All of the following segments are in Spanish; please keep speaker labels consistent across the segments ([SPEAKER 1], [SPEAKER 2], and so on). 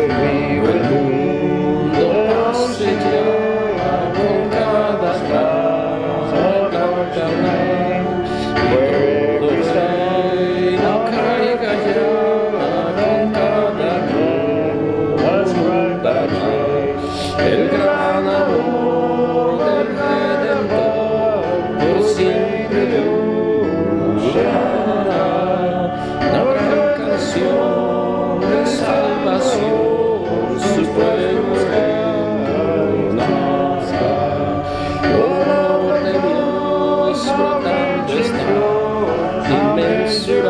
[SPEAKER 1] vivo el mundo se lleva con cada casa cantarán. Todo el reino caiga ya con cada cruz cantarán. El gran amor del Redentor por siempre durará. Una gran canción de salvación su pueblo cantará. Oh, amor de Dios brotando está,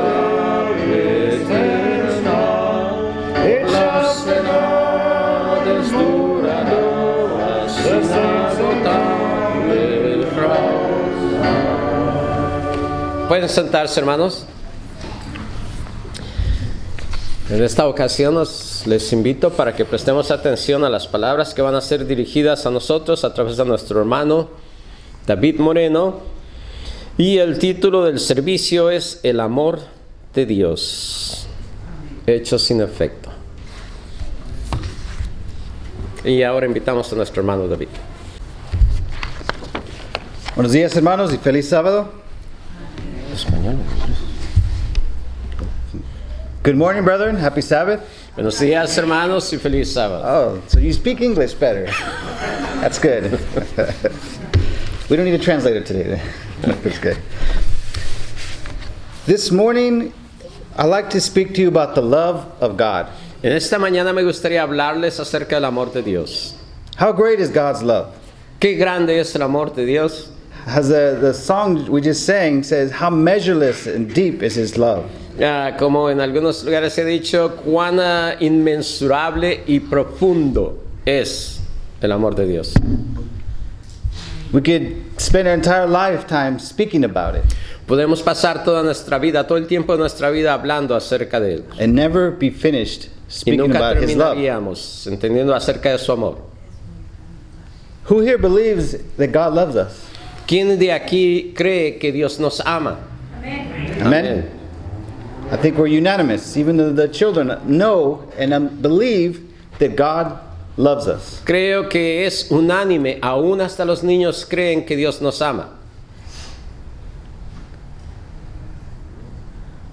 [SPEAKER 1] inmensurable, eterna, las edades durarán, sin agotable raza.
[SPEAKER 2] Pueden sentarse, hermanos. En esta ocasión les invito para que prestemos atención a las palabras que van a ser dirigidas a nosotros a través de nuestro hermano David Moreno. Y el título del servicio es El amor de Dios, hecho sin efecto. Y ahora invitamos a nuestro hermano David.
[SPEAKER 3] Buenos días, hermanos, y feliz sábado.
[SPEAKER 2] Español.
[SPEAKER 3] Good morning, brethren. Happy Sabbath.
[SPEAKER 2] Buenos días, hermanos, y feliz sábado.
[SPEAKER 3] Oh, so you speak English better. That's good. We don't need a translator today. That's good. This morning, I'd like to speak to you about the love of God.
[SPEAKER 2] En esta mañana me gustaría hablarles acerca del amor de Dios.
[SPEAKER 3] How great is God's love?
[SPEAKER 2] Qué grande es el amor de Dios.
[SPEAKER 3] As the song we just sang says, how measureless and deep is His love.
[SPEAKER 2] Como en algunos lugares se ha dicho, cuán inmensurable y profundo es el amor de Dios.
[SPEAKER 3] We could spend our entire lifetime speaking about it
[SPEAKER 2] Podemos pasar toda nuestra vida, todo el tiempo de nuestra vida hablando acerca de él.
[SPEAKER 3] and never be finished
[SPEAKER 2] Y
[SPEAKER 3] speaking
[SPEAKER 2] nunca
[SPEAKER 3] about His love.
[SPEAKER 2] terminaríamos entendiendo acerca de su amor.
[SPEAKER 3] Who here believes that God loves us?
[SPEAKER 2] ¿Quién de aquí cree que Dios nos ama?
[SPEAKER 3] Amen. I think we're unanimous. Even the children know and believe that God loves us.
[SPEAKER 2] Creo que es unánime, aún hasta los niños creen que Dios nos ama.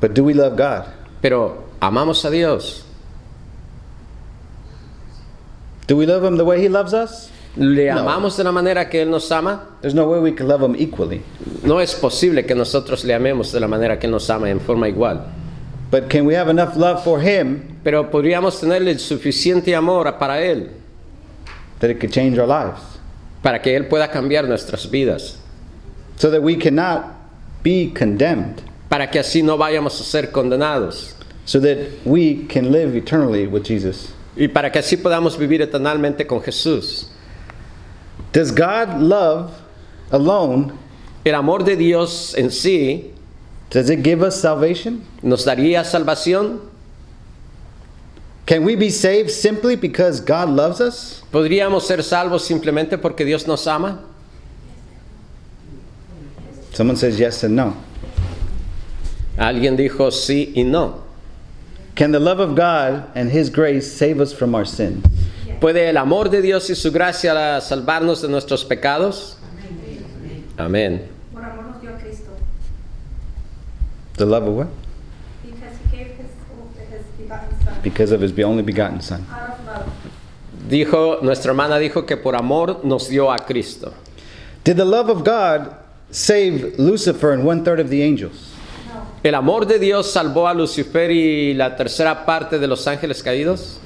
[SPEAKER 3] But do we love God?
[SPEAKER 2] Pero amamos a Dios.
[SPEAKER 3] Do we love Him the way He loves us?
[SPEAKER 2] ¿Le
[SPEAKER 3] No.
[SPEAKER 2] amamos de la manera que Él nos ama?
[SPEAKER 3] There's no way we can love Him equally.
[SPEAKER 2] No es posible que nosotros le amemos de la manera que Él nos ama en forma igual.
[SPEAKER 3] But can we have enough love for Him
[SPEAKER 2] Pero podríamos tenerle el suficiente amor para Él,
[SPEAKER 3] that it could change our lives?
[SPEAKER 2] para que Él pueda cambiar nuestras vidas,
[SPEAKER 3] So that we cannot be condemned.
[SPEAKER 2] para que así no vayamos a ser condenados,
[SPEAKER 3] So that we can live eternally with Jesus.
[SPEAKER 2] y para que así podamos vivir eternamente con Jesús.
[SPEAKER 3] Does God love alone?
[SPEAKER 2] El amor de Dios en sí
[SPEAKER 3] Does it give us salvation?
[SPEAKER 2] nos daría salvación.
[SPEAKER 3] Can we be saved simply because God loves us?
[SPEAKER 2] ¿Podríamos ser salvos simplemente porque Dios nos ama?
[SPEAKER 3] Someone says yes and no.
[SPEAKER 2] Alguien dijo sí y no.
[SPEAKER 3] Can the love of God and His grace save us from our sins?
[SPEAKER 2] ¿Puede el amor de Dios y su gracia salvarnos de nuestros pecados? Amén.
[SPEAKER 4] Por amor nos dio a Cristo.
[SPEAKER 3] The love of what?
[SPEAKER 4] Because He gave His begotten Son.
[SPEAKER 3] Because of His only begotten Son.
[SPEAKER 4] Out of love.
[SPEAKER 2] Nuestra hermana dijo que por amor nos dio a Cristo.
[SPEAKER 3] Did the love of God save Lucifer and 1/3 of the angels?
[SPEAKER 2] ¿El amor de Dios salvó a Lucifer y la tercera parte de los ángeles caídos?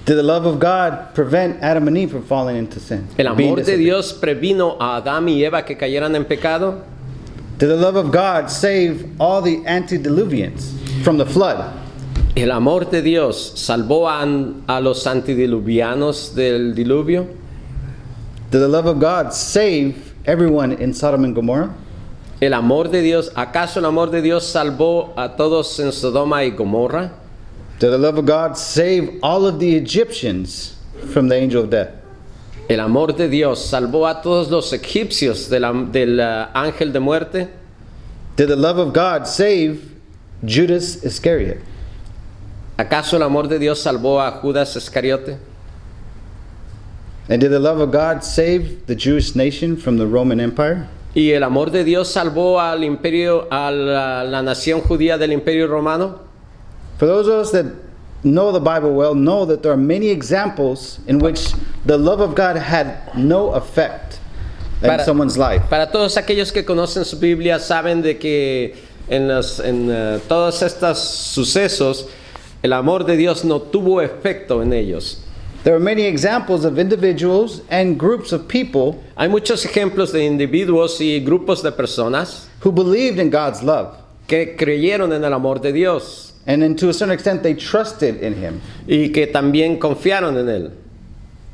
[SPEAKER 3] Did the love of God prevent Adam and Eve from falling into sin?
[SPEAKER 2] ¿El
[SPEAKER 3] Being
[SPEAKER 2] amor de
[SPEAKER 3] disobedient?
[SPEAKER 2] Dios previno a Adán y Eva que cayeran en pecado?
[SPEAKER 3] Did the love of God save all the antediluvians from the flood?
[SPEAKER 2] ¿El amor de Dios salvó a los antediluvianos del diluvio?
[SPEAKER 3] Did the love of God save everyone in Sodom and Gomorrah?
[SPEAKER 2] ¿El amor de Dios, acaso el amor de Dios salvó a todos en Sodoma y Gomorra?
[SPEAKER 3] Did the love of God save all of the Egyptians from the angel of death?
[SPEAKER 2] ¿El amor de Dios salvó a todos los egipcios del ángel de muerte?
[SPEAKER 3] Did the love of God save Judas Iscariot?
[SPEAKER 2] ¿Acaso el amor de Dios salvó a Judas Iscariote?
[SPEAKER 3] And did the love of God save the Jewish nation from the Roman Empire?
[SPEAKER 2] ¿Y el amor de Dios salvó al imperio, a la nación judía del imperio romano?
[SPEAKER 3] For those of us that know the Bible well, know that there are many examples in which the love of God had no effect in someone's life.
[SPEAKER 2] Para todos aquellos que conocen su Biblia saben de que en todos estos sucesos el amor de Dios no tuvo efecto en ellos.
[SPEAKER 3] There are many examples of individuals and groups of people
[SPEAKER 2] Hay muchos ejemplos de individuos y grupos de personas
[SPEAKER 3] who believed in God's love.
[SPEAKER 2] que creyeron en el amor de Dios
[SPEAKER 3] And then to a certain extent they trusted in Him.
[SPEAKER 2] y que también confiaron en Él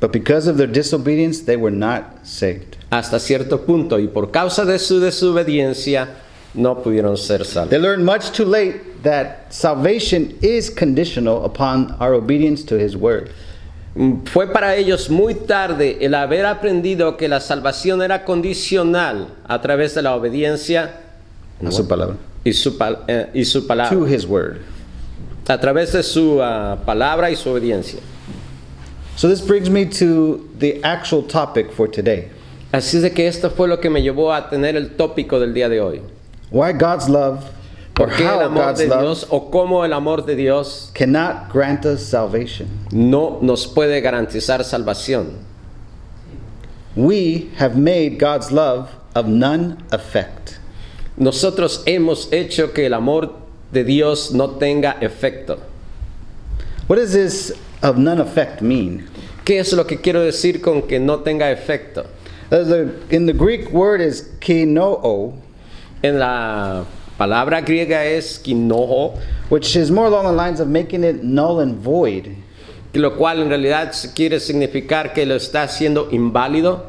[SPEAKER 3] But because of their disobedience, they were not saved.
[SPEAKER 2] hasta cierto punto, y por causa de su desobediencia no pudieron ser salvos.
[SPEAKER 3] They learned much too late that salvation is conditional upon our obedience to His word.
[SPEAKER 2] Fue para ellos muy tarde el haber aprendido que la salvación era condicional a través de la obediencia
[SPEAKER 3] A su palabra.
[SPEAKER 2] y su palabra,
[SPEAKER 3] To His word.
[SPEAKER 2] a través de su palabra y su obediencia.
[SPEAKER 3] So this brings me to the actual topic for today.
[SPEAKER 2] Así de que esto fue lo que me llevó a tener el tópico del día de hoy.
[SPEAKER 3] Why God's love, or
[SPEAKER 2] ¿Por qué el
[SPEAKER 3] how
[SPEAKER 2] amor
[SPEAKER 3] God's
[SPEAKER 2] de
[SPEAKER 3] love
[SPEAKER 2] Dios o cómo el amor de Dios
[SPEAKER 3] cannot grant us salvation.
[SPEAKER 2] no nos puede garantizar salvación?
[SPEAKER 3] We have made God's love of none effect.
[SPEAKER 2] Nosotros hemos hecho que el amor de Dios no tenga efecto.
[SPEAKER 3] What does this of none effect mean?
[SPEAKER 2] ¿Qué es lo que quiero decir con que no tenga efecto?
[SPEAKER 3] In the Greek word is kinoo,
[SPEAKER 2] En la palabra griega es kinoo,
[SPEAKER 3] which is more along the lines of making it null and void,
[SPEAKER 2] lo cual en realidad quiere significar que lo está haciendo inválido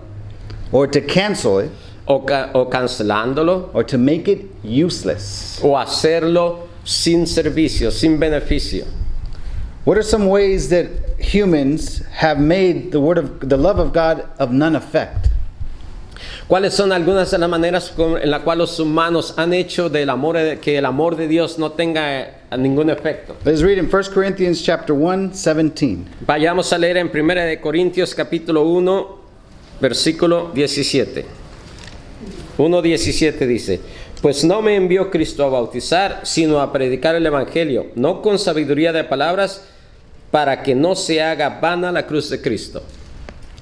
[SPEAKER 3] or to cancel it,
[SPEAKER 2] o cancelándolo
[SPEAKER 3] or to make it useless.
[SPEAKER 2] o hacerlo sin servicio, sin beneficio.
[SPEAKER 3] What are some ways that humans have made the love of God of none effect?
[SPEAKER 2] ¿Cuáles son algunas de las maneras en las cuales los humanos han hecho que el amor de Dios no tenga ningún efecto?
[SPEAKER 3] Let's read in 1 Corinthians chapter 1, 17.
[SPEAKER 2] Vayamos a leer en 1 de Corintios capítulo 1, versículo 17. 1:17 dice: Pues no me envió Cristo a bautizar, sino a predicar el evangelio, no con sabiduría de palabras, para que no se haga vana la cruz de Cristo.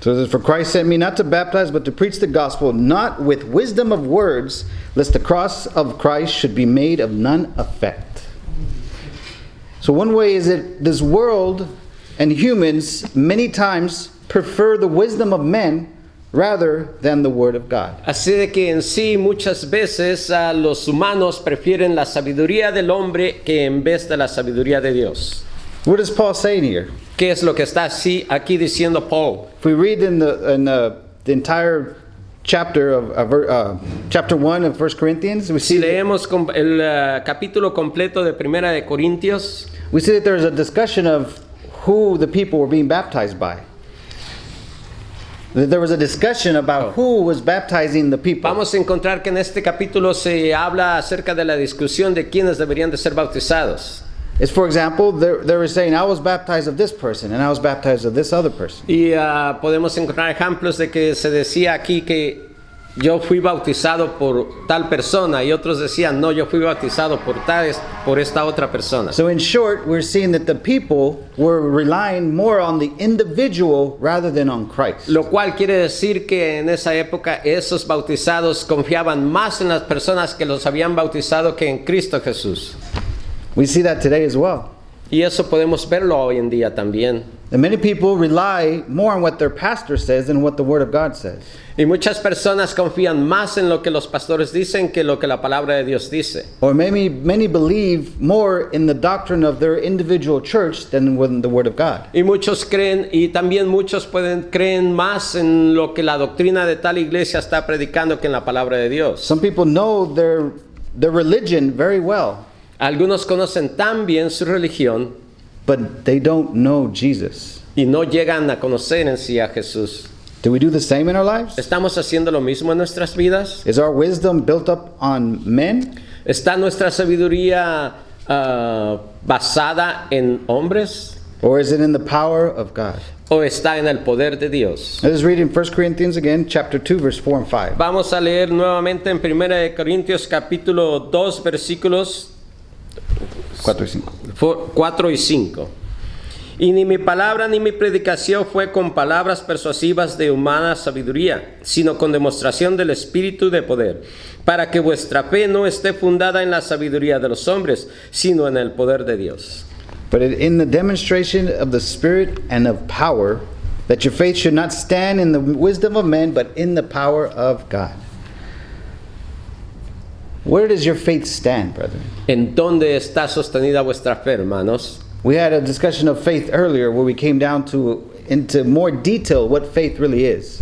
[SPEAKER 3] So it says, for Christ sent me not to baptize, but to preach the gospel, not with wisdom of words, lest the cross of Christ should be made of none effect. So one way is that this world and humans many times prefer the wisdom of men rather than the word of God.
[SPEAKER 2] Así de que en sí muchas veces los humanos prefieren la sabiduría del hombre que en vez de la sabiduría de Dios.
[SPEAKER 3] What is Paul saying here?
[SPEAKER 2] ¿Qué es lo que está aquí diciendo Paul?
[SPEAKER 3] If we read in the entire chapter of chapter 1 of 1 Corinthians, we
[SPEAKER 2] Si
[SPEAKER 3] see
[SPEAKER 2] leemos el capítulo completo de Primera de Corintios,
[SPEAKER 3] that there's a discussion of who the people were being baptized by. There was a discussion about who was baptizing the people.
[SPEAKER 2] vamos a encontrar que en este capítulo se habla acerca de la discusión de quiénes deberían de ser bautizados.
[SPEAKER 3] It's, for example, they were saying, I was baptized of this person, and I was baptized of this other person.
[SPEAKER 2] Y podemos encontrar ejemplos de que se decía aquí que yo fui bautizado por tal persona, y otros decían, no, yo fui bautizado por esta otra persona.
[SPEAKER 3] So in short, we're seeing that the people were relying more on the individual rather than on Christ.
[SPEAKER 2] Lo cual quiere decir que en esa época esos bautizados confiaban más en las personas que los habían bautizado que en Cristo Jesús.
[SPEAKER 3] We see that today as well.
[SPEAKER 2] Y eso podemos verlo hoy en día también.
[SPEAKER 3] And many people rely more on what their pastor says than what the Word of God says.
[SPEAKER 2] Y muchas personas confían más en lo que los pastores dicen que lo que la palabra de Dios dice.
[SPEAKER 3] Or maybe many believe more in the doctrine of their individual church than in the Word of God.
[SPEAKER 2] Y muchos creen, y también muchos creen más en lo que la doctrina de tal iglesia está predicando que en la palabra de Dios.
[SPEAKER 3] Some people know their religion very well,
[SPEAKER 2] Algunos conocen tan bien su religión
[SPEAKER 3] but they don't know Jesus.
[SPEAKER 2] y no llegan a conocer en sí a Jesús.
[SPEAKER 3] Do we do the same in our lives?
[SPEAKER 2] ¿Estamos haciendo lo mismo en nuestras vidas?
[SPEAKER 3] Is our wisdom built up on men?
[SPEAKER 2] ¿Está nuestra sabiduría basada en hombres
[SPEAKER 3] or is it in the power of God?
[SPEAKER 2] o está en el poder de Dios?
[SPEAKER 3] Let us read in 1 Corinthians again, chapter 2, verse 4 and 5.
[SPEAKER 2] Vamos a leer nuevamente en 1 de Corintios capítulo 2 versículos
[SPEAKER 3] 4 y 5.
[SPEAKER 2] 4 y 5. Y ni mi palabra ni mi predicación fue con palabras persuasivas de humana sabiduría, sino con demostración del Espíritu de poder, para que vuestra fe no esté fundada en la sabiduría de los hombres, sino en el poder de Dios.
[SPEAKER 3] But in the demonstration of the Spirit and of power, that your faith should not stand in the wisdom of men, but in the power of God. Where does your faith stand, brethren?
[SPEAKER 2] ¿En dónde está sostenida vuestra fe, hermanos?
[SPEAKER 3] We had a discussion of faith earlier where we came down into more detail what faith really is.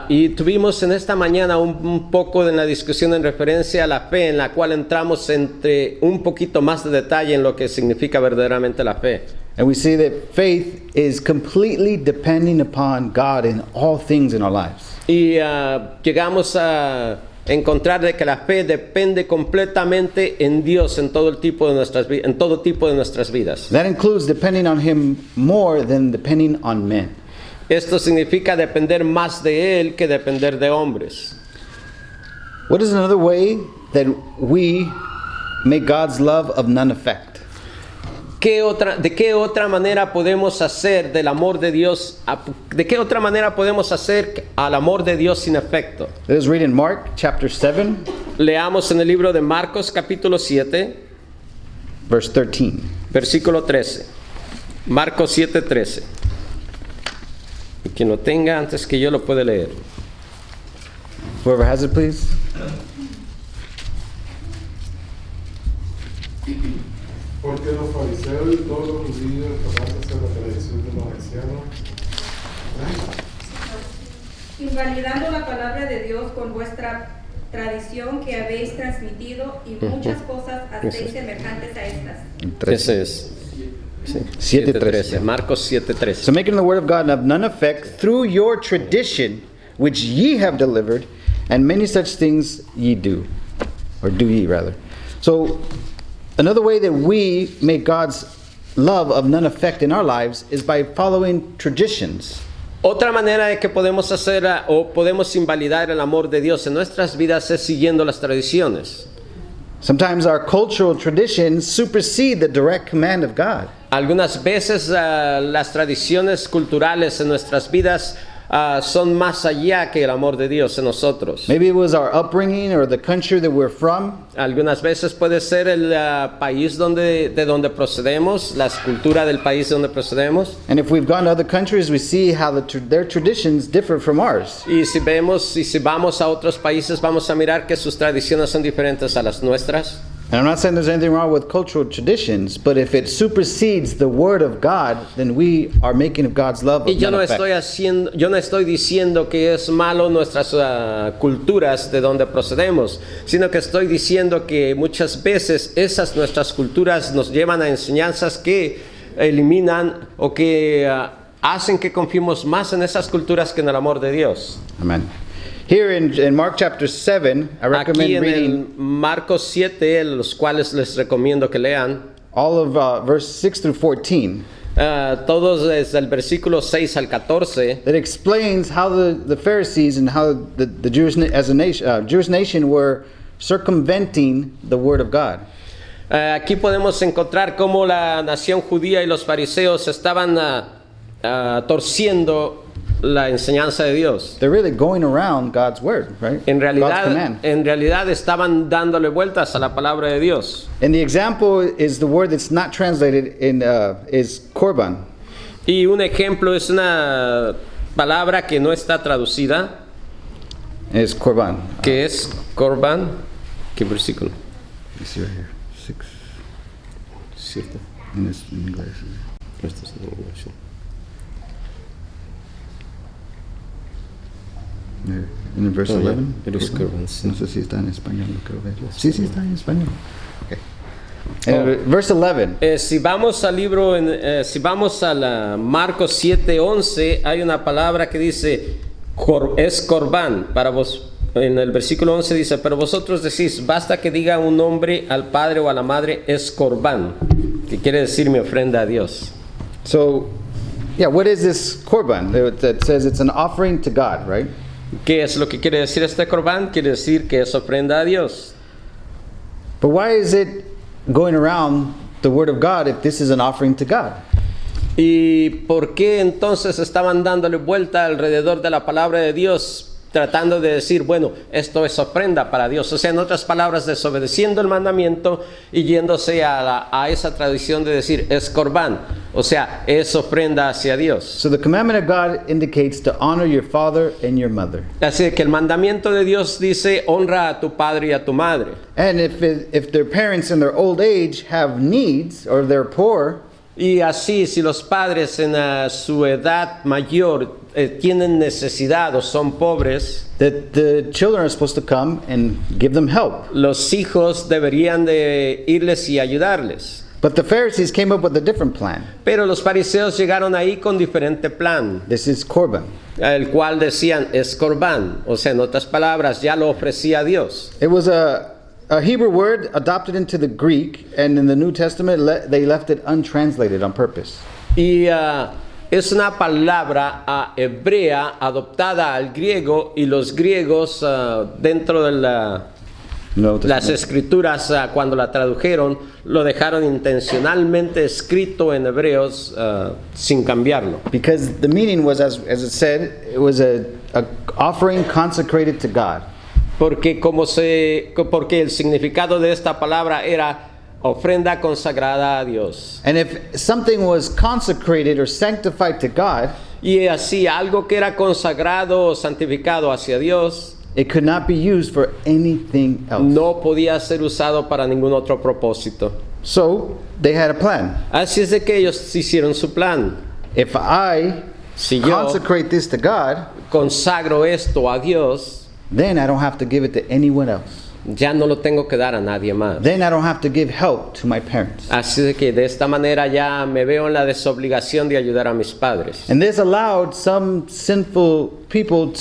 [SPEAKER 2] Y tuvimos en esta mañana un poco de la discusión en referencia a la fe, en la cual entramos entre un poquito más de detalle en lo que significa verdaderamente la fe.
[SPEAKER 3] And we see that faith is completely depending upon God in all things in our lives.
[SPEAKER 2] Y llegamos a encontrar de que la fe depende completamente en Dios en todo tipo de nuestras vidas.
[SPEAKER 3] That includes depending on Him more than depending on men.
[SPEAKER 2] Esto significa depender más de Él que depender de hombres.
[SPEAKER 3] What is another way that we make God's love of none effect?
[SPEAKER 2] ¿De qué otra manera podemos hacer del amor de Dios? ¿De qué otra manera podemos hacer al amor de Dios sin efecto?
[SPEAKER 3] Let us read in Mark chapter 7,
[SPEAKER 2] Leamos en el libro de Marcos capítulo 7,
[SPEAKER 3] verse 13.
[SPEAKER 2] versículo 13. Marcos 7:13. Y quien lo tenga antes que yo lo puede leer.
[SPEAKER 3] Whoever has it, please.
[SPEAKER 5] Porque los fariseos y todos los judíos tomándose la tradición de los ancianos,
[SPEAKER 4] invalidando la palabra de Dios con vuestra tradición que habéis transmitido y muchas cosas hacéis semejantes a estas.
[SPEAKER 2] Ese es. Sí,
[SPEAKER 3] 7:13.
[SPEAKER 2] Marcos 7:13.
[SPEAKER 3] So making the word of God of none effect through your tradition, which ye have delivered, and many such things ye do. Or do ye, rather. So, another way that we make God's love of none effect in our lives is by following traditions.
[SPEAKER 2] Otra manera de que podemos hacer o podemos invalidar el amor de Dios en nuestras vidas es siguiendo las tradiciones.
[SPEAKER 3] Sometimes our cultural traditions supersede the direct command of God.
[SPEAKER 2] Algunas veces las tradiciones culturales en nuestras vidas son más allá que el amor de Dios en nosotros.
[SPEAKER 3] Maybe it was our upbringing or the country that we're from.
[SPEAKER 2] Algunas veces puede ser el país de donde procedemos, la cultura del país de donde procedemos.
[SPEAKER 3] And if we've gone to other countries, we see how their traditions differ from ours.
[SPEAKER 2] Y si vamos a otros países, vamos a mirar que sus tradiciones son diferentes a las nuestras.
[SPEAKER 3] And I'm not saying there's anything wrong with cultural traditions, but if it supersedes the word of God, then we are making of God's love of
[SPEAKER 2] Y yo
[SPEAKER 3] none
[SPEAKER 2] no
[SPEAKER 3] effect.
[SPEAKER 2] estoy diciendo que es malo nuestras culturas de donde procedemos, sino que estoy diciendo que muchas veces esas nuestras culturas nos llevan a enseñanzas que eliminan o que hacen que confiemos más en esas culturas que en el amor de Dios.
[SPEAKER 3] Amen. Here in Mark chapter 7, I recommend
[SPEAKER 2] Aquí en el
[SPEAKER 3] reading
[SPEAKER 2] Marcos 7, los cuales les recomiendo que lean,
[SPEAKER 3] all of verse 6 through 14.
[SPEAKER 2] todos desde el versículo 6 al 14,
[SPEAKER 3] That explains how the Pharisees and how the Jewish Jewish nation were circumventing the word of God.
[SPEAKER 2] aquí podemos encontrar cómo la nación judía y los fariseos estaban torciendo la enseñanza de Dios.
[SPEAKER 3] They're really going around God's word, right?
[SPEAKER 2] En
[SPEAKER 3] God's command.
[SPEAKER 2] realidad estaban dándole vueltas a la palabra de Dios.
[SPEAKER 3] And the example is the word that's not translated in is korban.
[SPEAKER 2] Y un ejemplo es una palabra que no está traducida,
[SPEAKER 3] Is korban.
[SPEAKER 2] que es korban. ¿Qué versículo?
[SPEAKER 3] You see right here, 6
[SPEAKER 2] Cierto.
[SPEAKER 3] in English.
[SPEAKER 2] Esto es en inglés, sí.
[SPEAKER 3] In verse 11.
[SPEAKER 2] It is korban, sí.
[SPEAKER 3] No sé si está en español, creo que sí está en español. Okay. Verse 11.
[SPEAKER 2] Si vamos al libro, si vamos a la Marcos 7:11, hay una palabra que dice es korban para vos. en el versículo 11 dice, pero vosotros decís, basta que diga un hombre al padre o a la madre, es corbán, que quiere decir mi ofrenda a Dios.
[SPEAKER 3] So, yeah, what is this korban? It says it's an offering to God, right?
[SPEAKER 2] ¿Qué es lo que quiere decir este corbán? Quiere decir que es ofrenda a Dios.
[SPEAKER 3] But why is it going around the word of God if this is an offering to God?
[SPEAKER 2] ¿Y por qué entonces estaban dándole vuelta alrededor de la palabra de Dios, tratando de decir, bueno, esto es ofrenda para Dios? O sea, en otras palabras, desobedeciendo el mandamiento y yéndose a esa tradición de decir, es corbán, o sea, es ofrenda hacia Dios.
[SPEAKER 3] So the commandment of God indicates to honor your father and your mother.
[SPEAKER 2] Así que el mandamiento de Dios dice, honra a tu padre y a tu madre.
[SPEAKER 3] And if their parents in their old age have needs or they're poor,
[SPEAKER 2] Y así, si los padres en su edad mayor tienen necesidad o son pobres,
[SPEAKER 3] that the children are supposed to come and give them help.
[SPEAKER 2] los hijos deberían de irles y ayudarles.
[SPEAKER 3] But the Pharisees came up with a different plan.
[SPEAKER 2] Pero los fariseos llegaron ahí con diferente plan,
[SPEAKER 3] This is korban.
[SPEAKER 2] el cual decían, es corbán. O sea, en otras palabras, ya lo ofrecía a Dios.
[SPEAKER 3] It was a Hebrew word adopted into the Greek, and in the New Testament they left it untranslated on purpose.
[SPEAKER 2] Y es una palabra hebrea adoptada al griego, y los griegos dentro de
[SPEAKER 3] No,
[SPEAKER 2] las escrituras, cuando la tradujeron, lo dejaron intencionalmente escrito en hebreos sin cambiarlo.
[SPEAKER 3] because the meaning was, as it said, it was a offering consecrated to God.
[SPEAKER 2] Porque el significado de esta palabra era ofrenda consagrada a Dios.
[SPEAKER 3] And if something was consecrated or sanctified to God,
[SPEAKER 2] Y así, algo que era consagrado o santificado hacia Dios
[SPEAKER 3] it could not be used for anything else.
[SPEAKER 2] no podía ser usado para ningún otro propósito.
[SPEAKER 3] So they had a plan.
[SPEAKER 2] Así es de que ellos hicieron su plan.
[SPEAKER 3] If I
[SPEAKER 2] Si yo
[SPEAKER 3] consecrate this to God,
[SPEAKER 2] consagro esto a Dios,
[SPEAKER 3] then I don't have to give it to anyone else.
[SPEAKER 2] ya no lo tengo que dar a nadie más.
[SPEAKER 3] Then I don't have to give help to my parents.
[SPEAKER 2] Así de que de esta manera ya me veo en la desobligación de ayudar a mis padres.
[SPEAKER 3] And this allowed some sinful people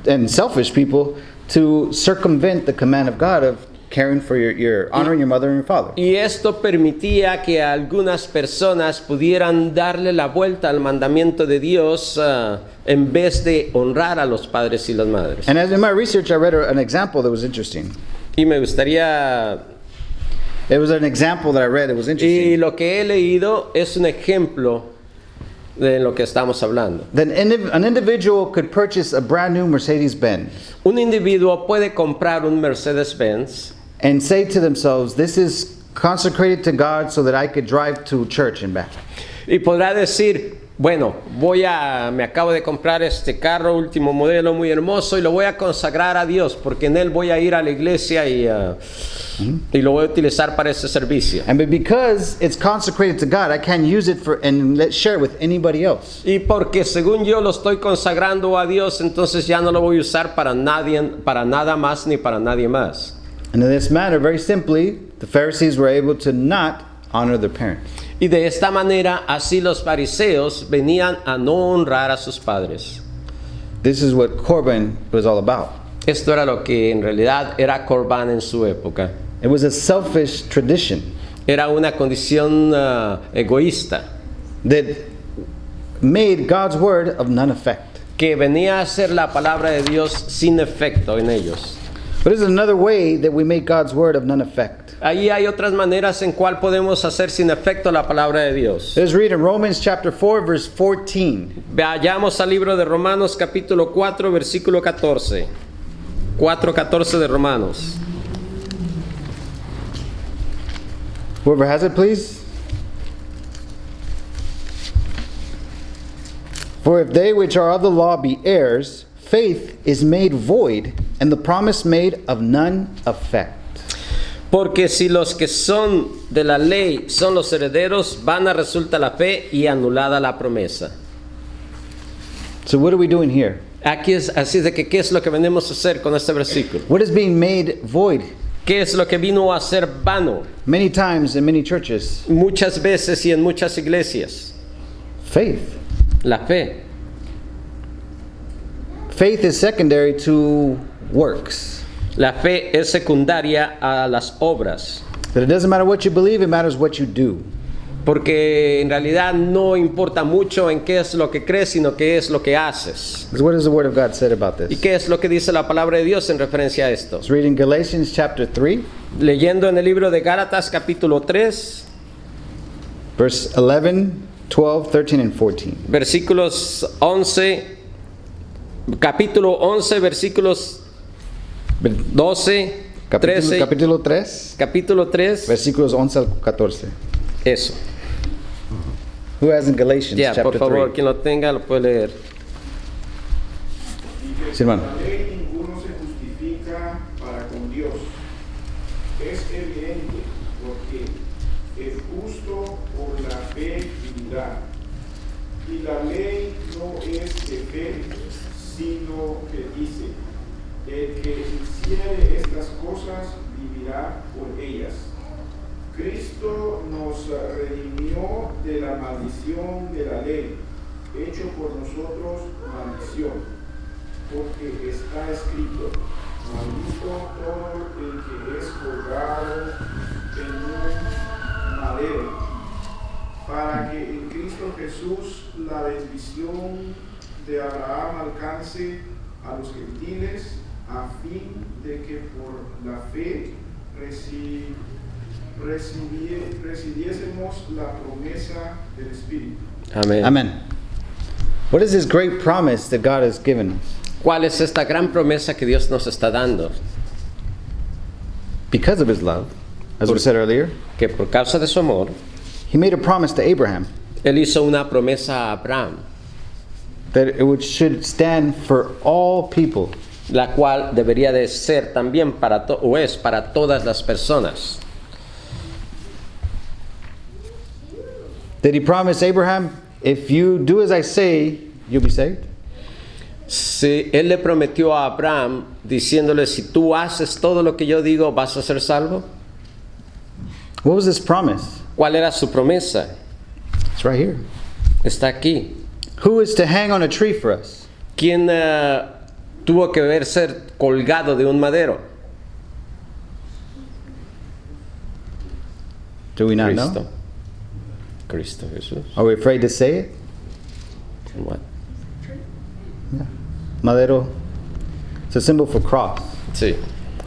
[SPEAKER 3] and selfish people to circumvent the command of God of caring for your honoring your mother and your father.
[SPEAKER 2] Y esto permitía que algunas personas pudieran darle la vuelta al mandamiento de Dios en vez de honrar a los padres y las madres.
[SPEAKER 3] And as in my research, I read an example that was interesting.
[SPEAKER 2] Y me gustaría,
[SPEAKER 3] It was an example that I read that was
[SPEAKER 2] y
[SPEAKER 3] interesting.
[SPEAKER 2] lo que he leído es un ejemplo de lo que estamos hablando.
[SPEAKER 3] That an individual could purchase a brand new Mercedes-Benz
[SPEAKER 2] Un individuo puede comprar un Mercedes-Benz
[SPEAKER 3] and say to themselves, this is consecrated to God so that I could drive to church and back.
[SPEAKER 2] y podrá decir, bueno, me acabo de comprar este carro último modelo muy hermoso y lo voy a consagrar a Dios porque en él voy a ir a la iglesia y lo voy a utilizar para ese servicio.
[SPEAKER 3] And but because it's consecrated to God, I can't use it and share it with anybody else.
[SPEAKER 2] Y porque según yo lo estoy consagrando a Dios, entonces ya no lo voy a usar para nada más ni para nadie más.
[SPEAKER 3] And in this manner, very simply, the Pharisees were able to not honor their parents.
[SPEAKER 2] Y de esta manera, así los fariseos venían a no honrar a sus padres.
[SPEAKER 3] This is what korban was all about.
[SPEAKER 2] Esto era lo que en realidad era corbán en su época.
[SPEAKER 3] It was a selfish tradition
[SPEAKER 2] Era una condición egoísta
[SPEAKER 3] that made God's word of none effect.
[SPEAKER 2] que venía a ser la palabra de Dios sin efecto en ellos.
[SPEAKER 3] But this is another way that we make God's word of none effect.
[SPEAKER 2] Ahí hay otras maneras en cual podemos hacer sin efecto la palabra de Dios.
[SPEAKER 3] Let's read in Romans chapter 4, verse 14.
[SPEAKER 2] Vayamos al libro de Romanos capítulo 4, versículo 14. 4:14 de Romanos.
[SPEAKER 3] Whoever has it, please. For if they which are of the law be heirs, faith is made void, and the promise made of none effect.
[SPEAKER 2] Porque si los que son de la ley son los herederos, vana resulta la fe y anulada la promesa.
[SPEAKER 3] So what are we doing here?
[SPEAKER 2] Aquí es así de que ¿qué es lo que venimos a hacer con este versículo?
[SPEAKER 3] What is being made void?
[SPEAKER 2] ¿Qué es lo que vino a ser vano?
[SPEAKER 3] Many times in many churches,
[SPEAKER 2] Muchas veces y en muchas iglesias,
[SPEAKER 3] faith.
[SPEAKER 2] la fe.
[SPEAKER 3] Faith is secondary to works.
[SPEAKER 2] La fe es secundaria a las obras,
[SPEAKER 3] That it doesn't matter what you believe, it matters what you do.
[SPEAKER 2] porque en realidad no importa mucho en qué es lo que crees, sino qué es lo que haces.
[SPEAKER 3] Because what does the Word of God say about
[SPEAKER 2] ¿Y
[SPEAKER 3] this?
[SPEAKER 2] qué es lo que dice la palabra de Dios en referencia a esto?
[SPEAKER 3] Let's read in Galatians chapter 3,
[SPEAKER 2] Leyendo en el libro de Gálatas capítulo 3,
[SPEAKER 3] verse 11, 12, 13, and 14.
[SPEAKER 2] versículos 11, capítulo 11, versículos 12, 13,
[SPEAKER 3] Capítulo 3,
[SPEAKER 2] capítulo 3,
[SPEAKER 3] versículos 11 al 14.
[SPEAKER 2] eso.
[SPEAKER 3] Who has in Galatians
[SPEAKER 2] Ya, por
[SPEAKER 3] chapter
[SPEAKER 2] favor,
[SPEAKER 3] 3?
[SPEAKER 2] quien lo tenga lo puede leer.
[SPEAKER 3] Sí, hermano.
[SPEAKER 6] La ley ninguno se justifica para con Dios. Es evidente porque el justo por la fe vivirá. Y la ley no es de fe, sino que dice, el que hiciere estas cosas vivirá por ellas. Cristo nos redimió de la maldición de la ley, hecho por nosotros maldición, porque está escrito, maldito todo el que es colgado en un madero, para que en Cristo Jesús la bendición de Abraham alcance a los gentiles, a fin de que por la fe recibiésemos la promesa del Espíritu.
[SPEAKER 2] Amén.
[SPEAKER 3] Amen. What is this great promise that God has given us?
[SPEAKER 2] ¿Cuál es esta gran promesa que Dios nos está dando?
[SPEAKER 3] Because of his love, as we said earlier,
[SPEAKER 2] Que por causa de su amor,
[SPEAKER 3] he made a promise to Abraham
[SPEAKER 2] Él hizo una promesa a Abraham,
[SPEAKER 3] that should stand for all people.
[SPEAKER 2] la cual debería de ser también o es para todas las personas.
[SPEAKER 3] Did he promise Abraham, if you do as I say, you'll be saved?
[SPEAKER 2] Si Él le prometió a Abraham diciéndole, si tú haces todo lo que yo digo, vas a ser salvo.
[SPEAKER 3] What was this promise?
[SPEAKER 2] ¿Cuál era su promesa?
[SPEAKER 3] It's right here.
[SPEAKER 2] Está aquí.
[SPEAKER 3] Who is to hang on a tree for us?
[SPEAKER 2] ¿Quién tuvo que ver ser colgado de un madero?
[SPEAKER 3] Do we not
[SPEAKER 2] Cristo.
[SPEAKER 3] know?
[SPEAKER 2] Cristo Jesús.
[SPEAKER 3] Are we afraid to say it?
[SPEAKER 2] What?
[SPEAKER 3] Madero. It's a symbol for cross.
[SPEAKER 2] Sí.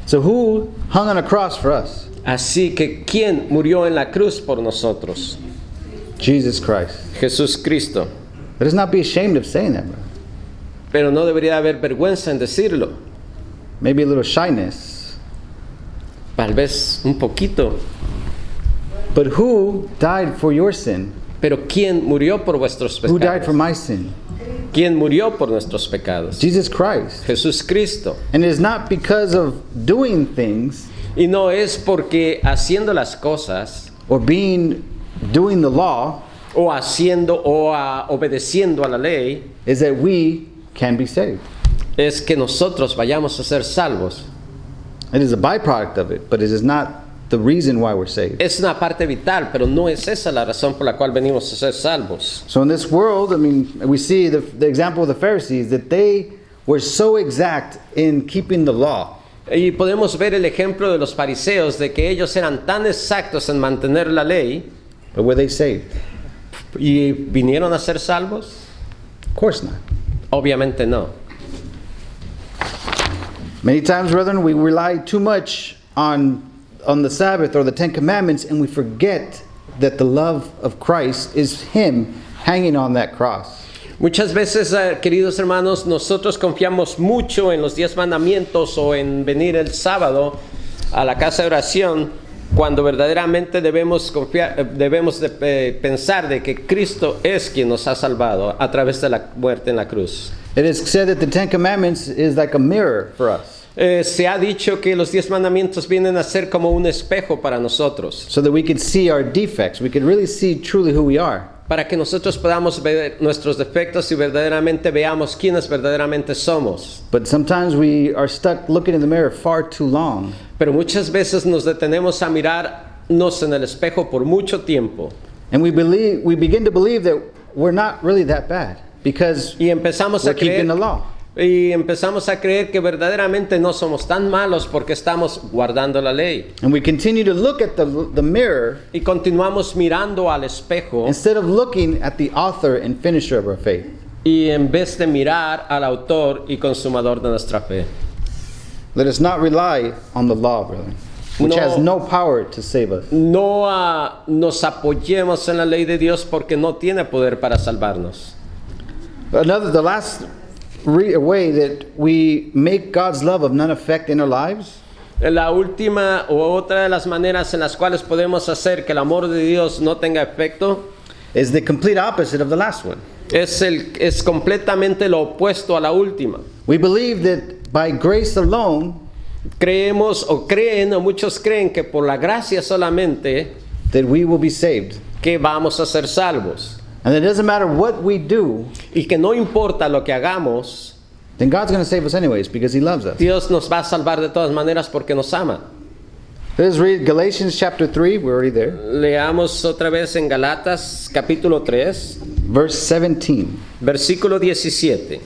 [SPEAKER 3] So who hung on a cross for us?
[SPEAKER 2] Así que ¿quién murió en la cruz por nosotros?
[SPEAKER 3] Jesus Christ.
[SPEAKER 2] Jesús Cristo.
[SPEAKER 3] Let us not be ashamed of saying that, brother.
[SPEAKER 2] Pero no debería haber vergüenza en decirlo.
[SPEAKER 3] Maybe a little shyness.
[SPEAKER 2] Tal vez un poquito.
[SPEAKER 3] But who died for your sin?
[SPEAKER 2] Pero ¿quién murió por vuestros
[SPEAKER 3] Who died for
[SPEAKER 2] pecados?
[SPEAKER 3] my sin?
[SPEAKER 2] ¿Quién murió por nuestros pecados?
[SPEAKER 3] Jesus Christ.
[SPEAKER 2] Jesús Cristo.
[SPEAKER 3] And it is not because of doing things
[SPEAKER 2] Y no es porque haciendo las cosas
[SPEAKER 3] or doing the law
[SPEAKER 2] o haciendo o obedeciendo a la ley
[SPEAKER 3] is that we can be saved.
[SPEAKER 2] es que nosotros vayamos a ser salvos.
[SPEAKER 3] It is a byproduct of it, but it is not the reason why we're saved.
[SPEAKER 2] Es una parte vital, pero no es esa la razón por la cual venimos a ser salvos.
[SPEAKER 3] So in this world, I mean, we see the example of the Pharisees, that they were so exact in keeping the law.
[SPEAKER 2] Y podemos ver el ejemplo de los fariseos, de que ellos eran tan exactos en mantener la ley
[SPEAKER 3] But were they saved?
[SPEAKER 2] y vinieron a ser salvos.
[SPEAKER 3] Of course not.
[SPEAKER 2] Obviamente no.
[SPEAKER 3] Many times, brethren, we rely too much on the Sabbath or the Ten Commandments, and we forget that the love of Christ is Him hanging on that cross.
[SPEAKER 2] Muchas veces, queridos hermanos, nosotros confiamos mucho en los 10 mandamientos o en venir el sábado a la casa de oración, cuando verdaderamente debemos pensar de que Cristo es quien nos ha salvado a través de la muerte en la cruz.
[SPEAKER 3] It is said that the Ten Commandments is like a mirror for us,
[SPEAKER 2] Se ha dicho que los 10 mandamientos vienen a ser como un espejo para nosotros,
[SPEAKER 3] so that we could see our defects. We could really see truly who we are.
[SPEAKER 2] para que nosotros podamos ver nuestros defectos y verdaderamente veamos quiénes verdaderamente somos.
[SPEAKER 3] But sometimes we are stuck looking in the mirror far too long.
[SPEAKER 2] Pero muchas veces nos detenemos a mirarnos en el espejo por mucho tiempo
[SPEAKER 3] And we begin to believe that we're not really that bad because
[SPEAKER 2] y empezamos
[SPEAKER 3] we're
[SPEAKER 2] a creer
[SPEAKER 3] keeping the law.
[SPEAKER 2] Y empezamos a creer que verdaderamente no somos tan malos porque estamos guardando la ley.
[SPEAKER 3] And we continue to look at the mirror
[SPEAKER 2] Y continuamos mirando al espejo
[SPEAKER 3] instead of looking at the author and finisher of our faith.
[SPEAKER 2] y en vez de mirar al autor y consumador de nuestra fe.
[SPEAKER 3] Let us not rely on the law, brethren, which
[SPEAKER 2] No.
[SPEAKER 3] has no power to save us.
[SPEAKER 2] No nos apoyemos en la ley de Dios porque no tiene poder para salvarnos.
[SPEAKER 3] The last way that we make God's love of none effect in our lives
[SPEAKER 2] La última o otra de las maneras en las cuales podemos hacer que el amor de Dios no tenga efecto
[SPEAKER 3] is the complete opposite of the last one.
[SPEAKER 2] es completamente lo opuesto a la última.
[SPEAKER 3] We believe that by grace alone,
[SPEAKER 2] Creemos o creen, o muchos creen que por la gracia solamente
[SPEAKER 3] that we will be saved.
[SPEAKER 2] que vamos a ser salvos.
[SPEAKER 3] And it doesn't matter what we do,
[SPEAKER 2] Y que no importa lo que hagamos,
[SPEAKER 3] then God's going to save us anyways because He loves us.
[SPEAKER 2] Dios nos va a salvar de todas maneras porque nos ama.
[SPEAKER 3] Let's read Galatians chapter 3, we're already there,
[SPEAKER 2] Leamos otra vez en Galatas capítulo 3,
[SPEAKER 3] verse 17.
[SPEAKER 2] versículo 17.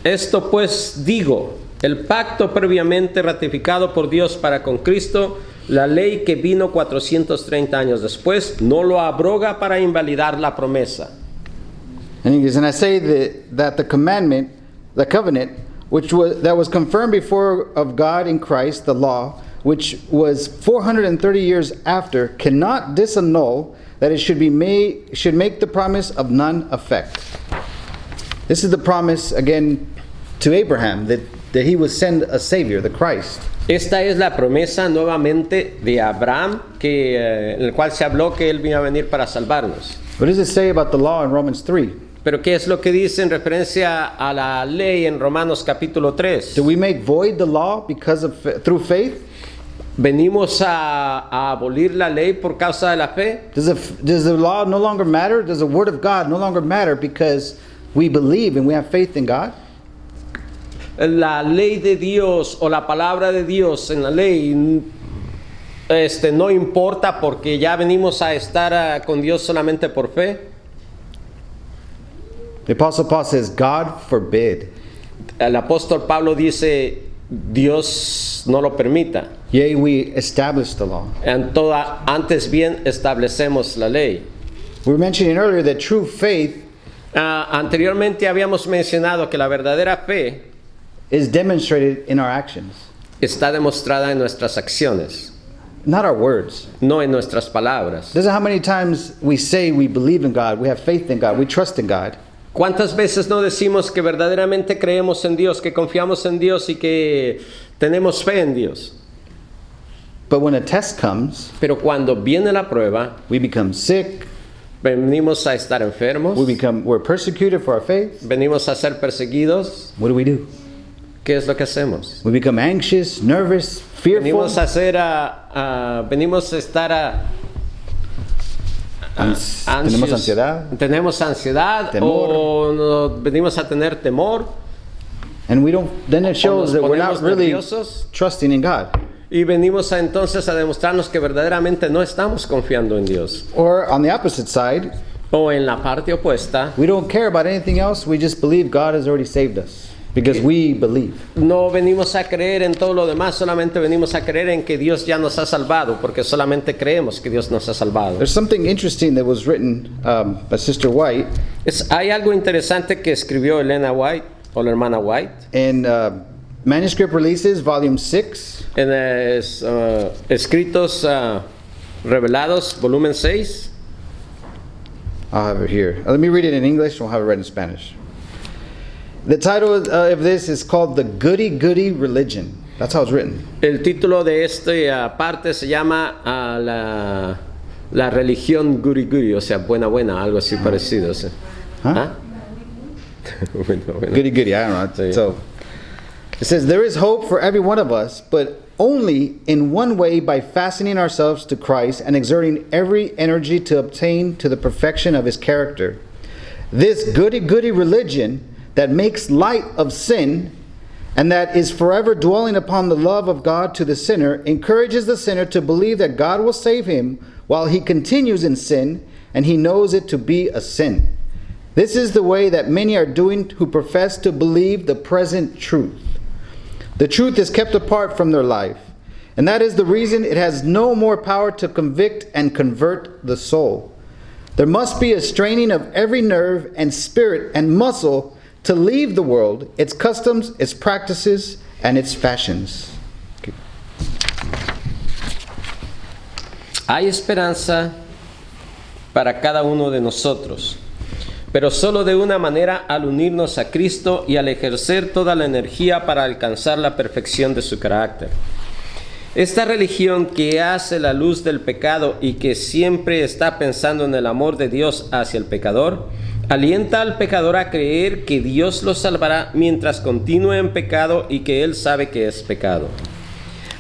[SPEAKER 2] Esto pues digo, el pacto previamente ratificado por Dios para con Cristo, la ley que vino 430 años después, no lo abroga para invalidar la promesa.
[SPEAKER 3] And he goes, and I say that the covenant, that was confirmed before of God in Christ, the law, which was 430 years after, cannot disannul that it should make the promise of none effect. This is the promise again to Abraham that he would send a savior, the Christ.
[SPEAKER 2] Esta es la promesa nuevamente de Abraham, en el cual se habló que él vino a venir para salvarnos.
[SPEAKER 3] What does it say about the law in Romans 3?
[SPEAKER 2] Pero ¿qué es lo que dice en referencia a la ley en Romanos capítulo 3?
[SPEAKER 3] Do we make void the law through faith?
[SPEAKER 2] ¿Venimos a abolir la ley por causa de la fe?
[SPEAKER 3] Does the law no longer matter? Does the word of God no longer matter because we believe and we have faith in God?
[SPEAKER 2] La ley de Dios o la palabra de Dios en la ley no importa porque ya venimos a estar con Dios solamente por fe.
[SPEAKER 3] The Apostle Paul says, God forbid.
[SPEAKER 2] El apóstol Pablo dice, Dios no lo permita.
[SPEAKER 3] Yea, we establish the law.
[SPEAKER 2] Antes bien establecemos la ley.
[SPEAKER 3] We were mentioning earlier that true faith
[SPEAKER 2] Anteriormente habíamos mencionado que la verdadera fe
[SPEAKER 3] is demonstrated in our actions,
[SPEAKER 2] está demostrada en nuestras acciones,
[SPEAKER 3] not our words.
[SPEAKER 2] no en nuestras palabras.
[SPEAKER 3] Doesn't how many times we say we believe in God, we have faith in God, we trust in God.
[SPEAKER 2] ¿Cuántas veces no decimos que verdaderamente creemos en Dios, que confiamos en Dios y que tenemos fe en Dios?
[SPEAKER 3] But when a test comes,
[SPEAKER 2] Pero cuando viene la prueba,
[SPEAKER 3] we become sick,
[SPEAKER 2] venimos a estar enfermos,
[SPEAKER 3] we're persecuted for our faith.
[SPEAKER 2] venimos a ser perseguidos.
[SPEAKER 3] What do?
[SPEAKER 2] ¿Qué es lo que hacemos?
[SPEAKER 3] We become anxious, nervous, fearful.
[SPEAKER 2] Venimos a estar
[SPEAKER 3] Tenemos ansiedad.
[SPEAKER 2] Tenemos ansiedad,
[SPEAKER 3] Temor.
[SPEAKER 2] o venimos a tener temor,
[SPEAKER 3] And then it shows
[SPEAKER 2] nos
[SPEAKER 3] that we're not
[SPEAKER 2] ponemos
[SPEAKER 3] really
[SPEAKER 2] nerviosos.
[SPEAKER 3] trusting in God.
[SPEAKER 2] y venimos entonces a demostrarnos que verdaderamente no estamos confiando en Dios.
[SPEAKER 3] Or on the opposite side,
[SPEAKER 2] O en la parte opuesta,
[SPEAKER 3] we don't care about anything else. We just believe God has already saved us because we believe.
[SPEAKER 2] no venimos a creer en todo lo demás, solamente venimos a creer en que Dios ya nos ha salvado, porque solamente creemos que Dios nos ha salvado.
[SPEAKER 3] There's something interesting that was written by Sister White
[SPEAKER 2] Hay algo interesante que escribió Elena White, o la hermana White,
[SPEAKER 3] in Manuscript Releases, Volume 6.
[SPEAKER 2] en Escritos Revelados, volumen 6.
[SPEAKER 3] I'll have it here. Let me read it in English, and we'll have it read in Spanish. The title of this is called The Goody Goody Religion. That's how it's written.
[SPEAKER 2] El título de esta parte se llama la religión guri guri, o sea, buena buena, algo así parecido. O sea.
[SPEAKER 3] Huh?
[SPEAKER 2] ¿Ah? Bueno, bueno.
[SPEAKER 3] Goody Goody, I don't know.
[SPEAKER 2] Sí.
[SPEAKER 3] So it says, there is hope for every one of us, but only in one way, by fastening ourselves to Christ and exerting every energy to obtain to the perfection of His character. This goody goody religion that makes light of sin and that is forever dwelling upon the love of God to the sinner encourages the sinner to believe that God will save him while he continues in sin and he knows it to be a sin. This is the way that many are doing who profess to believe the present truth. The truth is kept apart from their life, and that is the reason it has no more power to convict and convert the soul. There must be a straining of every nerve and spirit and muscle to leave the world, its customs, its practices, and its fashions.
[SPEAKER 2] Hay esperanza para cada uno de nosotros, pero solo de una manera: al unirnos a Cristo y al ejercer toda la energía para alcanzar la perfección de su carácter. Esta religión que hace la luz del pecado y que siempre está pensando en el amor de Dios hacia el pecador, alienta al pecador a creer que Dios lo salvará mientras continúe en pecado y que él sabe que es pecado.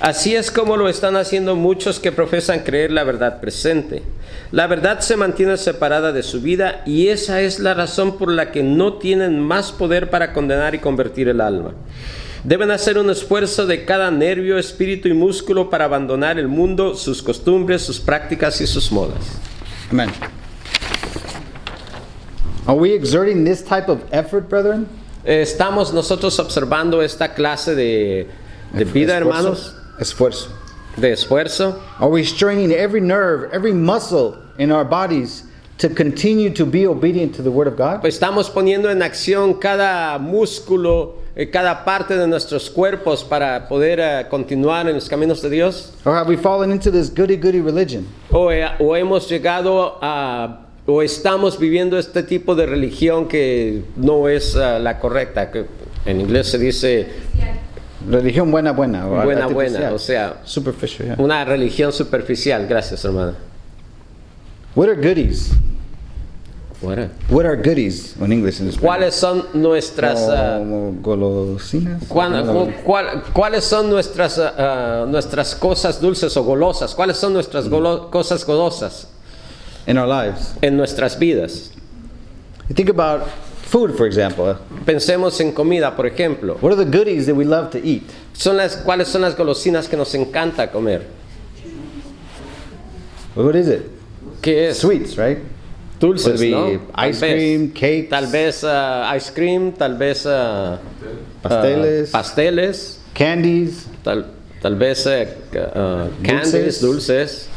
[SPEAKER 2] Así es como lo están haciendo muchos que profesan creer la verdad presente. La verdad se mantiene separada de su vida, y esa es la razón por la que no tienen más poder para condenar y convertir el alma. Deben hacer un esfuerzo de cada nervio, espíritu y músculo para abandonar el mundo, sus costumbres, sus prácticas y sus modas.
[SPEAKER 3] Amen. Are we exerting this type of effort, brethren?
[SPEAKER 2] Estamos nosotros observando esta clase de vida, hermanos,
[SPEAKER 3] Esfuerzo.
[SPEAKER 2] de esfuerzo.
[SPEAKER 3] Are we straining every nerve, every muscle in our bodies to continue to be obedient to the Word of God?
[SPEAKER 2] Estamos poniendo en acción cada músculo, cada parte de nuestros cuerpos para poder continuar en los caminos de Dios.
[SPEAKER 3] Or have we fallen into this goody-goody religion?
[SPEAKER 2] O hemos llegado a, o estamos viviendo este tipo de religión que no es la correcta, que en inglés se dice
[SPEAKER 3] Religión buena, buena. Or
[SPEAKER 2] buena,
[SPEAKER 3] artificial.
[SPEAKER 2] o sea,
[SPEAKER 3] Superficial, yeah.
[SPEAKER 2] una religión superficial. Gracias, hermana.
[SPEAKER 3] What are goodies?
[SPEAKER 2] Bueno.
[SPEAKER 3] What are goodies in English and Spanish?
[SPEAKER 2] ¿Cuáles son nuestras
[SPEAKER 3] Como golosinas.
[SPEAKER 2] ¿Cuáles son nuestras cosas dulces o golosas? ¿Cuáles son nuestras cosas golosas
[SPEAKER 3] In our lives.
[SPEAKER 2] en nuestras vidas?
[SPEAKER 3] You think about food, for example.
[SPEAKER 2] Pensemos en comida, por ejemplo.
[SPEAKER 3] What are the goodies that we love to eat?
[SPEAKER 2] ¿Cuáles son las golosinas que nos encanta comer?
[SPEAKER 3] What is it?
[SPEAKER 2] ¿Qué es?
[SPEAKER 3] Sweets, right?
[SPEAKER 2] Dulces,
[SPEAKER 3] Would be
[SPEAKER 2] ¿no?
[SPEAKER 3] ice cream, cakes.
[SPEAKER 2] Tal vez ice cream, tal vez
[SPEAKER 3] Pasteles.
[SPEAKER 2] pasteles,
[SPEAKER 3] Candies.
[SPEAKER 2] tal vez candies, dulces.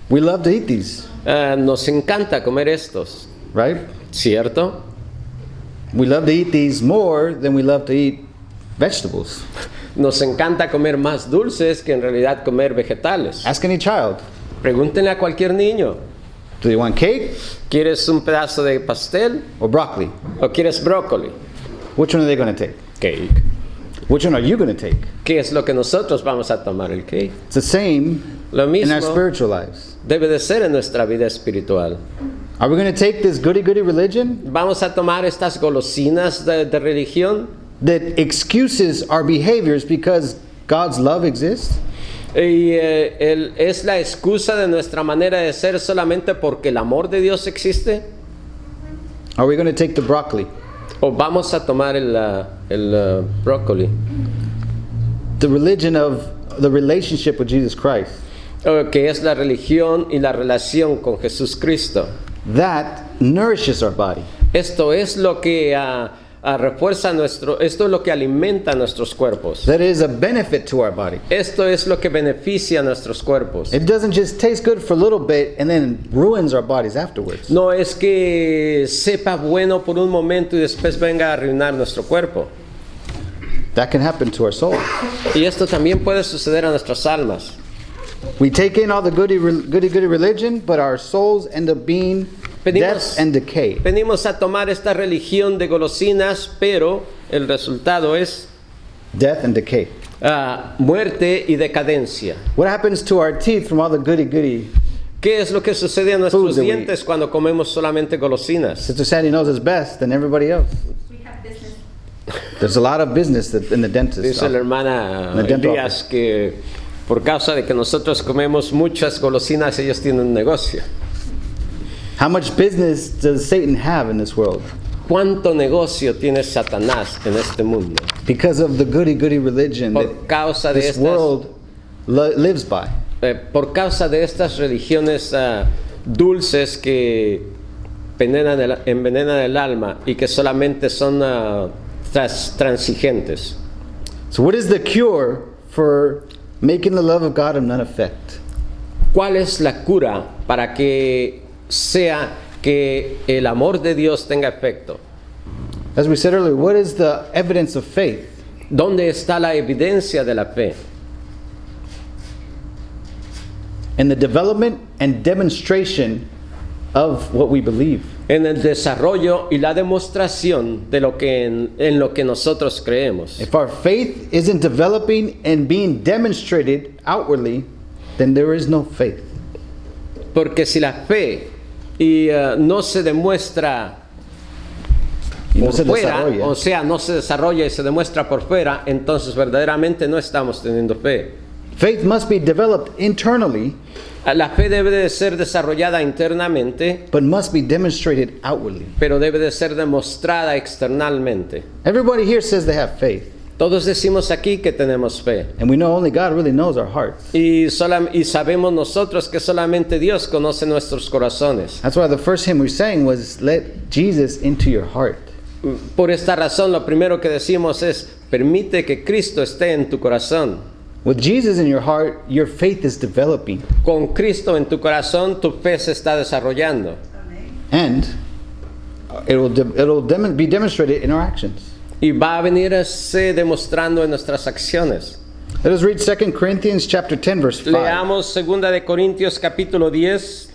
[SPEAKER 3] We love to eat these,
[SPEAKER 2] Nos encanta comer estos,
[SPEAKER 3] right?
[SPEAKER 2] ¿cierto?
[SPEAKER 3] We love to eat these more than we love to eat vegetables.
[SPEAKER 2] Nos encanta comer más dulces que en realidad comer vegetales.
[SPEAKER 3] Ask any child.
[SPEAKER 2] Pregúntenle a cualquier niño,
[SPEAKER 3] Do they want cake
[SPEAKER 2] ¿quieres un pedazo de pastel
[SPEAKER 3] or broccoli?
[SPEAKER 2] o quieres brócoli?
[SPEAKER 3] Which one are they going to take?
[SPEAKER 2] Cake.
[SPEAKER 3] Which one are you going to take?
[SPEAKER 2] ¿Qué es lo que nosotros vamos a tomar? El cake.
[SPEAKER 3] It's the same
[SPEAKER 2] Lo
[SPEAKER 3] in our
[SPEAKER 2] mismo
[SPEAKER 3] spiritual lives.
[SPEAKER 2] debe de ser en nuestra vida espiritual.
[SPEAKER 3] Are we going to take this goody-goody religion
[SPEAKER 2] Vamos a tomar estas golosinas de religión
[SPEAKER 3] that excuses our behaviors because God's love exists?
[SPEAKER 2] y es la excusa de nuestra manera de ser solamente porque el amor de Dios existe.
[SPEAKER 3] Are we going to take the broccoli?
[SPEAKER 2] O vamos a tomar el brócoli,
[SPEAKER 3] The religion of the relationship with Jesus Christ.
[SPEAKER 2] Que es la religión y la relación con Jesús Cristo.
[SPEAKER 3] That nourishes our body.
[SPEAKER 2] Esto es lo que refuerza esto es lo que alimenta nuestros cuerpos.
[SPEAKER 3] That is a benefit to our body.
[SPEAKER 2] Esto es lo que beneficia a nuestros cuerpos.
[SPEAKER 3] It doesn't just taste good for a little bit and then ruins our bodies afterwards.
[SPEAKER 2] No es que sepa bueno por un momento y después venga a arruinar nuestro cuerpo.
[SPEAKER 3] That can happen to our soul.
[SPEAKER 2] Y esto también puede suceder a nuestras almas.
[SPEAKER 3] We take in all the goody religion, but our souls end up being death and decay.
[SPEAKER 2] Venimos a tomar esta religión de golosinas, pero el resultado es
[SPEAKER 3] Death and decay.
[SPEAKER 2] muerte y decadencia.
[SPEAKER 3] What happens to our teeth from all the goody?
[SPEAKER 2] ¿Qué es lo que sucede a nuestros
[SPEAKER 3] Foods that we
[SPEAKER 2] dientes cuando comemos solamente golosinas?
[SPEAKER 3] Sister Sandy knows it's best than everybody else.
[SPEAKER 4] We have business.
[SPEAKER 3] There's a lot of business in the dentist.
[SPEAKER 2] Dice la hermana
[SPEAKER 3] En el dental
[SPEAKER 2] Elías que por causa de que nosotros comemos muchas golosinas, ellos tienen un negocio.
[SPEAKER 3] How much business does Satan have in this world?
[SPEAKER 2] ¿Cuánto negocio tiene Satanás en este mundo?
[SPEAKER 3] Because of the goody religion
[SPEAKER 2] Por
[SPEAKER 3] that
[SPEAKER 2] causa de
[SPEAKER 3] this
[SPEAKER 2] estas,
[SPEAKER 3] world lives by.
[SPEAKER 2] por causa de estas religiones dulces que envenenan el alma y que solamente son transigentes.
[SPEAKER 3] So what is the cure for making the love of God of none effect?
[SPEAKER 2] ¿Cuál es la cura para que sea que el amor de Dios tenga efecto?
[SPEAKER 3] As we said earlier, what is the evidence of faith?
[SPEAKER 2] ¿Dónde está la evidencia de la fe?
[SPEAKER 3] In the development and demonstration of what we believe.
[SPEAKER 2] En el desarrollo y la demostración de lo que en lo que nosotros creemos.
[SPEAKER 3] If our faith isn't developing and being demonstrated outwardly, then there is no faith.
[SPEAKER 2] Porque si la fe no se demuestra
[SPEAKER 3] Y no
[SPEAKER 2] por
[SPEAKER 3] se
[SPEAKER 2] fuera,
[SPEAKER 3] desarrolla.
[SPEAKER 2] o sea, no se desarrolla y se demuestra por fuera, entonces verdaderamente no estamos teniendo fe.
[SPEAKER 3] Faith must be developed internally,
[SPEAKER 2] La fe debe de ser desarrollada internamente,
[SPEAKER 3] but must be demonstrated outwardly.
[SPEAKER 2] pero debe de ser demostrada externalmente.
[SPEAKER 3] Everybody here says they have faith,
[SPEAKER 2] Todos decimos aquí que tenemos fe.
[SPEAKER 3] and we know only God really knows our hearts.
[SPEAKER 2] Y sabemos nosotros que solamente Dios conoce nuestros corazones.
[SPEAKER 3] That's why the first hymn we sang was, "Let Jesus into your heart."
[SPEAKER 2] Por esta razón, lo primero que decimos es, permite que Cristo esté en tu corazón.
[SPEAKER 3] With Jesus in your heart, your faith is developing,
[SPEAKER 2] Con Cristo en tu corazón, tu fe se está desarrollando.
[SPEAKER 3] and be demonstrated in our actions.
[SPEAKER 2] Y va a venirse demostrando en nuestras acciones.
[SPEAKER 3] Let us read 2 Corinthians chapter 10, verse 5.
[SPEAKER 2] Leamos 2 de Corintios capítulo 10,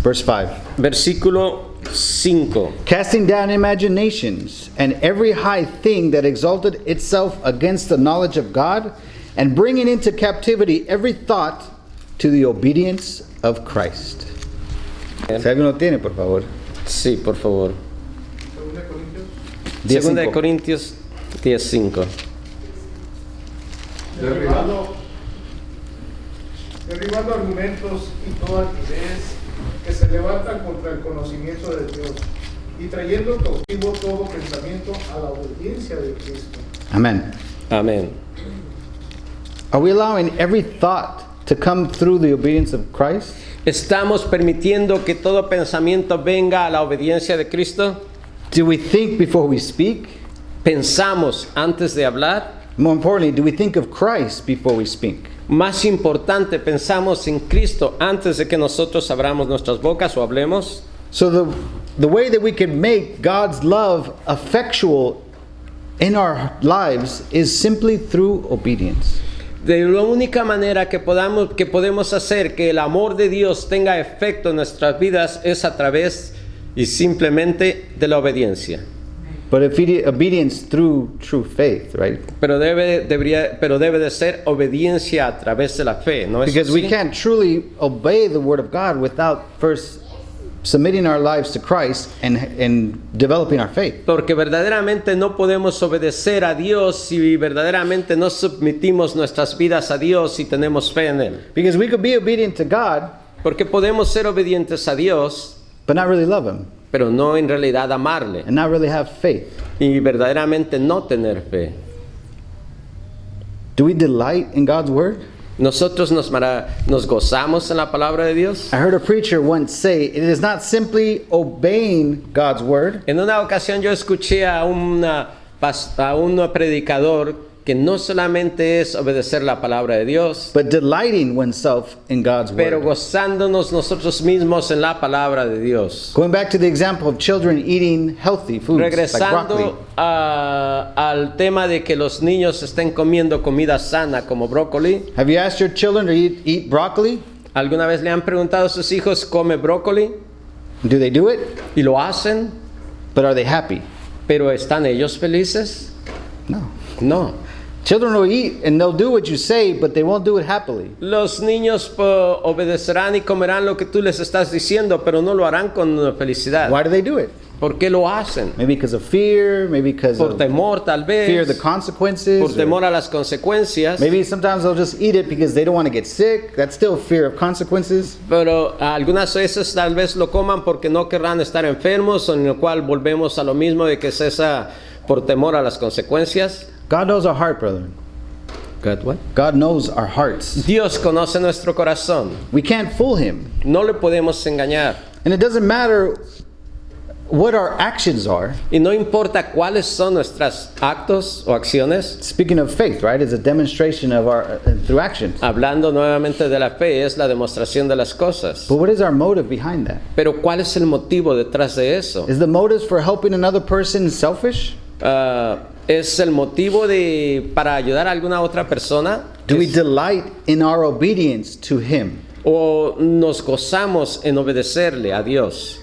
[SPEAKER 3] Verse 5.
[SPEAKER 2] versículo 5.
[SPEAKER 3] Casting down imaginations and every high thing that exalted itself against the knowledge of God, and bringing into captivity every thought to the obedience of Christ. Si alguien lo tiene, por favor.
[SPEAKER 2] Sí, por favor.
[SPEAKER 5] 2
[SPEAKER 2] 2 de
[SPEAKER 3] 10:5.
[SPEAKER 2] Corintios 10:5.
[SPEAKER 6] derribando argumentos y toda altivez que se levantan contra el conocimiento de Dios y trayendo cautivo todo pensamiento a la obediencia de Cristo.
[SPEAKER 3] Amen.
[SPEAKER 2] Amén.
[SPEAKER 3] Are we allowing every thought to come through the obedience of Christ?
[SPEAKER 2] ¿Estamos permitiendo que todo pensamiento venga a la obediencia de Cristo?
[SPEAKER 3] Do we think before we speak?
[SPEAKER 2] ¿Pensamos antes de hablar?
[SPEAKER 3] More importantly, do we think of Christ before we speak?
[SPEAKER 2] Más importante, ¿pensamos en Cristo antes de que nosotros abramos nuestras bocas o hablemos?
[SPEAKER 3] So the way that we can make God's love effectual in our lives is simply through obedience.
[SPEAKER 2] De la única manera que podemos hacer que el amor de Dios tenga efecto en nuestras vidas es a través y simplemente de la obediencia.
[SPEAKER 3] But obedience through true faith, right?
[SPEAKER 2] Pero debe de ser obediencia a través de la fe, ¿no es
[SPEAKER 3] Because we
[SPEAKER 2] así?
[SPEAKER 3] can't truly obey the word of God without first submitting our lives to Christ and developing our faith.
[SPEAKER 2] Porque verdaderamente no podemos obedecer a Dios si verdaderamente no submitimos nuestras vidas a Dios y tenemos fe en Él.
[SPEAKER 3] Because we could be obedient to God,
[SPEAKER 2] Porque podemos ser obedientes a Dios,
[SPEAKER 3] but not really love Him
[SPEAKER 2] pero no en realidad amarle.
[SPEAKER 3] and not really have faith.
[SPEAKER 2] Y verdaderamente no tener fe.
[SPEAKER 3] Do we delight in God's word?
[SPEAKER 2] Nosotros nos gozamos en la palabra de Dios.
[SPEAKER 3] I heard a preacher once say, it is not simply obeying God's word,
[SPEAKER 2] En una ocasión yo escuché a un predicador que no solamente es obedecer la palabra de Dios,
[SPEAKER 3] but delighting oneself in God's
[SPEAKER 2] pero
[SPEAKER 3] word.
[SPEAKER 2] gozándonos nosotros mismos en la palabra de Dios.
[SPEAKER 3] Going back to the example of children eating healthy foods like broccoli.
[SPEAKER 2] Regresando al tema de que los niños estén comiendo comida sana como brócoli.
[SPEAKER 3] Have you asked your children to eat broccoli?
[SPEAKER 2] ¿Alguna vez le han preguntado a sus hijos, ¿come brócoli?
[SPEAKER 3] Do they do it?
[SPEAKER 2] Y lo hacen,
[SPEAKER 3] But are they happy?
[SPEAKER 2] pero ¿están ellos felices?
[SPEAKER 3] No.
[SPEAKER 2] No.
[SPEAKER 3] Children will eat and they'll do what you say, but they won't do it happily.
[SPEAKER 2] Los niños obedecerán y comerán lo que tú les estás diciendo, pero no lo harán con felicidad.
[SPEAKER 3] Why do they do it?
[SPEAKER 2] ¿Por qué lo hacen?
[SPEAKER 3] Maybe because of fear, maybe because
[SPEAKER 2] Por
[SPEAKER 3] of
[SPEAKER 2] temor tal
[SPEAKER 3] fear of the
[SPEAKER 2] vez,
[SPEAKER 3] consequences.
[SPEAKER 2] por
[SPEAKER 3] or
[SPEAKER 2] temor a las consecuencias,
[SPEAKER 3] maybe sometimes they'll just eat it because they don't want to get sick. That's still fear of consequences.
[SPEAKER 2] pero algunas veces tal vez lo coman porque no querrán estar enfermos, en lo cual volvemos a lo mismo de que es esa por temor a las consecuencias.
[SPEAKER 3] God knows our heart, brother. God knows our hearts.
[SPEAKER 2] Dios conoce nuestro corazón,
[SPEAKER 3] We can't fool Him.
[SPEAKER 2] no le podemos engañar.
[SPEAKER 3] And it doesn't matter what our actions are.
[SPEAKER 2] Y no importa cuáles son nuestros actos o acciones,
[SPEAKER 3] Speaking of faith, right, is a demonstration of our through actions.
[SPEAKER 2] hablando nuevamente de la fe, es la demostración de las cosas.
[SPEAKER 3] But what is our motive behind that?
[SPEAKER 2] Pero ¿cuál es el motivo detrás de eso?
[SPEAKER 3] Is the motive for helping another person selfish?
[SPEAKER 2] ¿Es el motivo para ayudar a alguna otra persona?
[SPEAKER 3] Do we delight in our obedience to Him?
[SPEAKER 2] ¿O nos gozamos en obedecerle a Dios?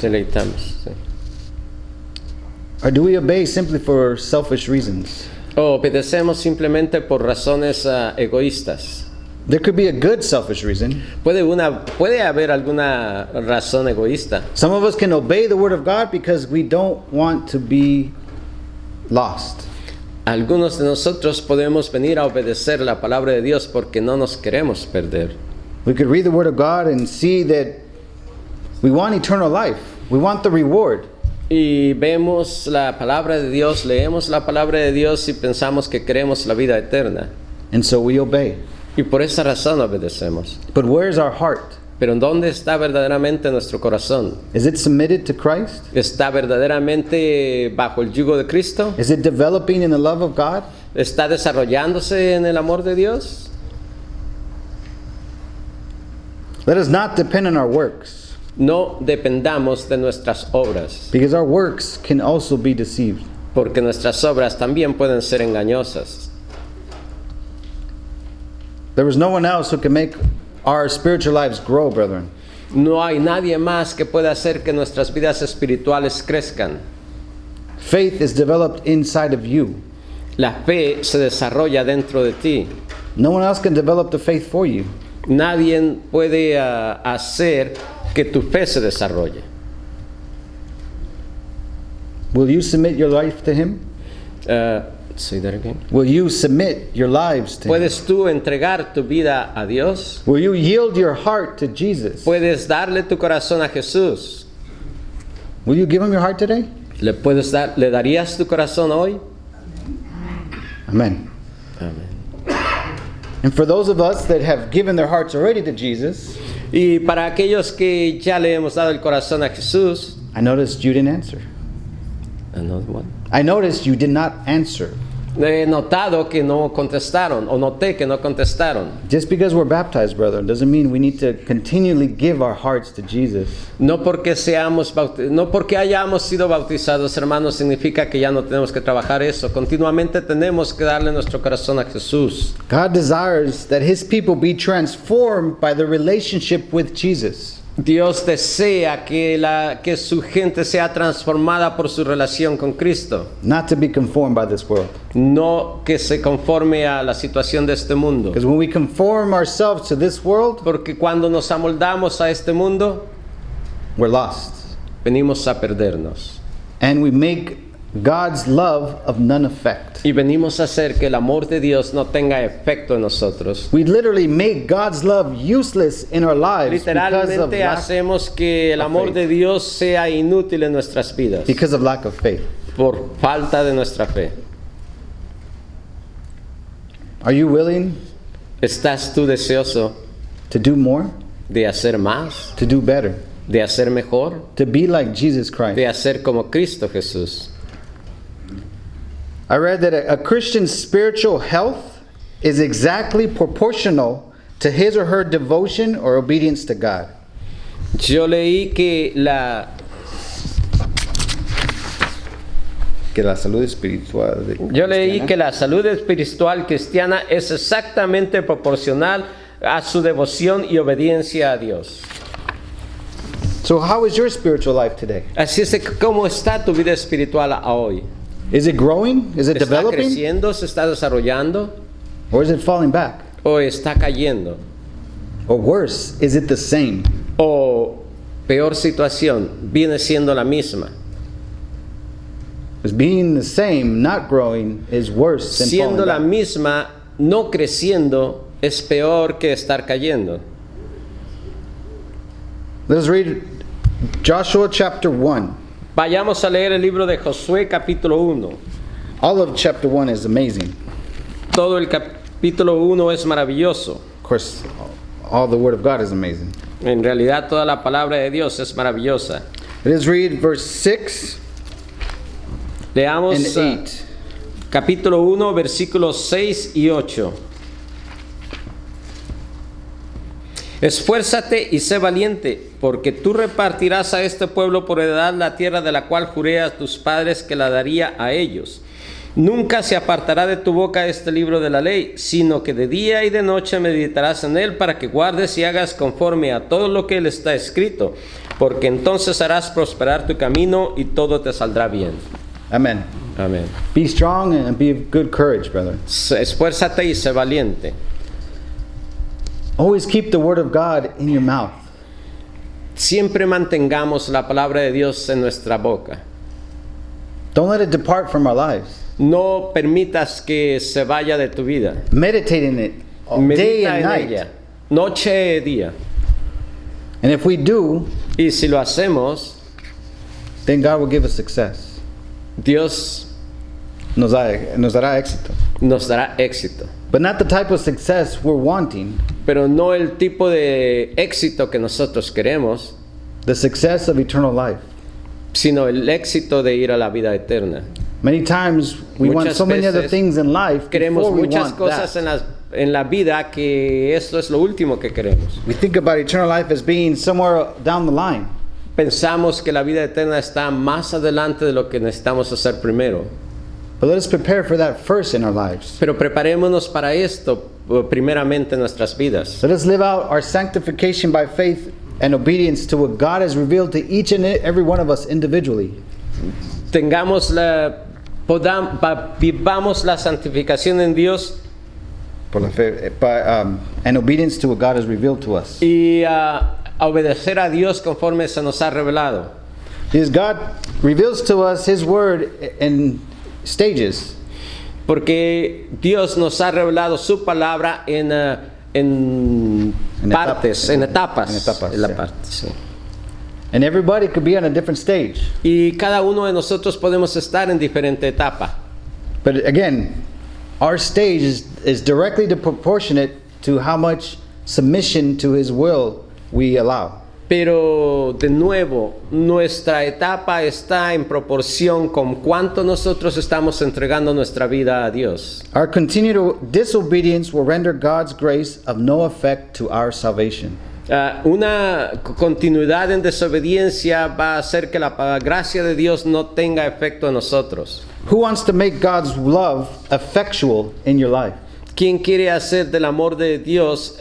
[SPEAKER 2] Deleitamos. Sí.
[SPEAKER 3] Or do we obey simply for selfish reasons?
[SPEAKER 2] ¿O obedecemos simplemente por razones egoístas?
[SPEAKER 3] There could be a good selfish reason.
[SPEAKER 2] Puede haber alguna razón egoísta.
[SPEAKER 3] Some of us can obey the Word of God because we don't want to be lost.
[SPEAKER 2] Algunos de nosotros podemos venir a obedecer la palabra de Dios porque no nos queremos perder.
[SPEAKER 3] We could read the Word of God and see that we want eternal life. We want the reward.
[SPEAKER 2] Y vemos la palabra de Dios, leemos la palabra de Dios y pensamos que queremos la vida eterna.
[SPEAKER 3] And so we obey.
[SPEAKER 2] Y por esa razón obedecemos.
[SPEAKER 3] But where's our heart?
[SPEAKER 2] Pero ¿dónde está verdaderamente nuestro corazón?
[SPEAKER 3] Is it submitted to Christ?
[SPEAKER 2] ¿Está verdaderamente bajo el yugo de Cristo?
[SPEAKER 3] Is it developing in the love of God?
[SPEAKER 2] ¿Está desarrollándose en el amor de Dios?
[SPEAKER 3] Let us not depend on our works,
[SPEAKER 2] No dependamos de nuestras obras,
[SPEAKER 3] because our works can also be deceived.
[SPEAKER 2] porque nuestras obras también pueden ser engañosas.
[SPEAKER 3] There is no one else who can make our spiritual lives grow, brethren.
[SPEAKER 2] No hay nadie más que pueda hacer que nuestras vidas espirituales crezcan.
[SPEAKER 3] Faith is developed inside of you.
[SPEAKER 2] La fe se desarrolla dentro de ti.
[SPEAKER 3] No one else can develop the faith for you.
[SPEAKER 2] Nadie puede hacer que tu fe se desarrolle.
[SPEAKER 3] Will you submit your life to Him?
[SPEAKER 2] Say that again.
[SPEAKER 3] Will you submit your lives to Him?
[SPEAKER 2] ¿Puedes tú entregar tu vida a Dios?
[SPEAKER 3] Will you yield your heart to Jesus?
[SPEAKER 2] ¿Puedes darle tu corazón a Jesús?
[SPEAKER 3] Will you give Him your heart today?
[SPEAKER 2] ¿Le darías tu corazón hoy?
[SPEAKER 3] Amen.
[SPEAKER 2] Amén.
[SPEAKER 3] And for those of us that have given their hearts already to Jesus,
[SPEAKER 2] Y para aquellos que ya le hemos dado el corazón a Jesús,
[SPEAKER 3] I noticed you didn't answer.
[SPEAKER 2] another one.
[SPEAKER 3] I noticed you did not answer.
[SPEAKER 2] He notado que no contestaron, o noté que no contestaron.
[SPEAKER 3] Just because we're baptized, brother, doesn't mean we need to continually give our hearts to Jesus.
[SPEAKER 2] No porque hayamos sido bautizados, hermanos, significa que ya no tenemos que trabajar eso. Continuamente tenemos que darle nuestro corazón a Jesús.
[SPEAKER 3] God desires that His people be transformed by the relationship with Jesus.
[SPEAKER 2] Dios desea que su gente sea transformada por su relación con Cristo,
[SPEAKER 3] Not to be conformed by this world.
[SPEAKER 2] no que se conforme a la situación de este mundo.
[SPEAKER 3] Because when we conform ourselves to this world,
[SPEAKER 2] Porque cuando nos amoldamos a este mundo,
[SPEAKER 3] we're lost.
[SPEAKER 2] venimos a perdernos.
[SPEAKER 3] And we make God's love of none effect.
[SPEAKER 2] Y venimos a hacer que el amor de Dios no tenga efecto en nosotros.
[SPEAKER 3] We literally make God's love useless in our lives
[SPEAKER 2] Literalmente hacemos que el amor de Dios sea inútil en nuestras vidas
[SPEAKER 3] because of lack of faith.
[SPEAKER 2] por falta de nuestra fe.
[SPEAKER 3] Are you willing
[SPEAKER 2] ¿Estás tú deseoso
[SPEAKER 3] to do more,
[SPEAKER 2] de hacer más,
[SPEAKER 3] to do better,
[SPEAKER 2] de hacer mejor,
[SPEAKER 3] to be like Jesus Christ?
[SPEAKER 2] de hacer como Cristo Jesús?
[SPEAKER 3] I read that a Christian's spiritual health is exactly proportional to his or her devotion or obedience to God.
[SPEAKER 2] Yo leí que la
[SPEAKER 3] salud espiritual
[SPEAKER 2] la salud espiritual cristiana es exactamente proporcional a su devoción y obediencia a Dios.
[SPEAKER 3] So how is your spiritual life today?
[SPEAKER 2] Así es que ¿cómo está tu vida espiritual hoy?
[SPEAKER 3] Is it growing? Is it
[SPEAKER 2] ¿Está
[SPEAKER 3] developing?
[SPEAKER 2] creciendo? ¿Se está desarrollando?
[SPEAKER 3] Or is it falling back?
[SPEAKER 2] ¿O está cayendo?
[SPEAKER 3] Or worse, is it the same?
[SPEAKER 2] ¿O peor situación, viene siendo la misma?
[SPEAKER 3] Because being the same, not growing, is worse than
[SPEAKER 2] Siendo la
[SPEAKER 3] falling back.
[SPEAKER 2] misma, no creciendo, es peor que estar cayendo.
[SPEAKER 3] Let us read Joshua chapter 1.
[SPEAKER 2] Vayamos a leer el libro de Josué capítulo 1.
[SPEAKER 3] All of chapter 1 is amazing.
[SPEAKER 2] Todo el capítulo 1 es maravilloso.
[SPEAKER 3] Of course, all the Word of God is amazing.
[SPEAKER 2] En realidad toda la palabra de Dios es maravillosa.
[SPEAKER 3] Let us read verse 6
[SPEAKER 2] Leamos
[SPEAKER 3] and 8.
[SPEAKER 2] capítulo 1, versículos 6 y 8. Esfuérzate y sé valiente, porque tú repartirás a este pueblo por heredad la tierra de la cual juré a tus padres que la daría a ellos. Nunca se apartará de tu boca este libro de la ley, sino que de día y de noche meditarás en él para que guardes y hagas conforme a todo lo que él está escrito, porque entonces harás prosperar tu camino y todo te saldrá bien.
[SPEAKER 3] Amen.
[SPEAKER 2] Amén.
[SPEAKER 3] Be strong and be of good courage, brother.
[SPEAKER 2] Esfuérzate y sé valiente.
[SPEAKER 3] Always keep the Word of God in your mouth.
[SPEAKER 2] Siempre mantengamos la palabra de Dios en nuestra boca.
[SPEAKER 3] Don't let it depart from our lives.
[SPEAKER 2] No permitas que se vaya de tu vida.
[SPEAKER 3] Meditate in it day
[SPEAKER 2] Medita
[SPEAKER 3] and
[SPEAKER 2] en
[SPEAKER 3] night.
[SPEAKER 2] ella, noche y día.
[SPEAKER 3] And if we do,
[SPEAKER 2] Y si lo hacemos,
[SPEAKER 3] then God will give us success.
[SPEAKER 2] Dios
[SPEAKER 3] Nos dará éxito.
[SPEAKER 2] nos dará éxito.
[SPEAKER 3] But not the type of success we're wanting.
[SPEAKER 2] Pero no el tipo de éxito que nosotros queremos,
[SPEAKER 3] The success of eternal life.
[SPEAKER 2] sino el éxito de ir a la vida eterna.
[SPEAKER 3] Many times we want
[SPEAKER 2] Muchas
[SPEAKER 3] so many other
[SPEAKER 2] veces
[SPEAKER 3] things in life
[SPEAKER 2] Queremos
[SPEAKER 3] before we
[SPEAKER 2] muchas
[SPEAKER 3] want
[SPEAKER 2] cosas
[SPEAKER 3] that.
[SPEAKER 2] en la vida que esto es lo último que queremos.
[SPEAKER 3] We think about eternal life as being somewhere down the line.
[SPEAKER 2] Pensamos que la vida eterna está más adelante de lo que necesitamos hacer primero.
[SPEAKER 3] But let us prepare for that first in our lives.
[SPEAKER 2] Pero preparémonos para esto primeramente en nuestras vidas.
[SPEAKER 3] Let us live out our sanctification by faith and obedience to what God has revealed to each and every one of us individually.
[SPEAKER 2] Vivamos la santificación en Dios
[SPEAKER 3] Por la fe, and obedience to what God has revealed to us.
[SPEAKER 2] y a obedecer a Dios conforme se nos ha revelado.
[SPEAKER 3] Because God reveals to us His Word in stages.
[SPEAKER 2] Porque Dios nos ha revelado su palabra en partes, en etapas.
[SPEAKER 3] En etapas,
[SPEAKER 2] En la
[SPEAKER 3] sí.
[SPEAKER 2] parte, sí.
[SPEAKER 3] And everybody could be on a different stage.
[SPEAKER 2] Y cada uno de nosotros podemos estar en diferente etapa.
[SPEAKER 3] But again, our stage is directly proportionate to how much submission to His will we allow.
[SPEAKER 2] Pero de nuevo, nuestra etapa está en proporción con cuánto nosotros estamos entregando nuestra vida a Dios.
[SPEAKER 3] Our continued disobedience will render God's grace of no effect to our salvation.
[SPEAKER 2] Una continuidad en desobediencia va a hacer que la gracia de Dios no tenga efecto en nosotros.
[SPEAKER 3] Who wants to make God's love effectual in your life?
[SPEAKER 2] ¿Quién quiere hacer del amor de Dios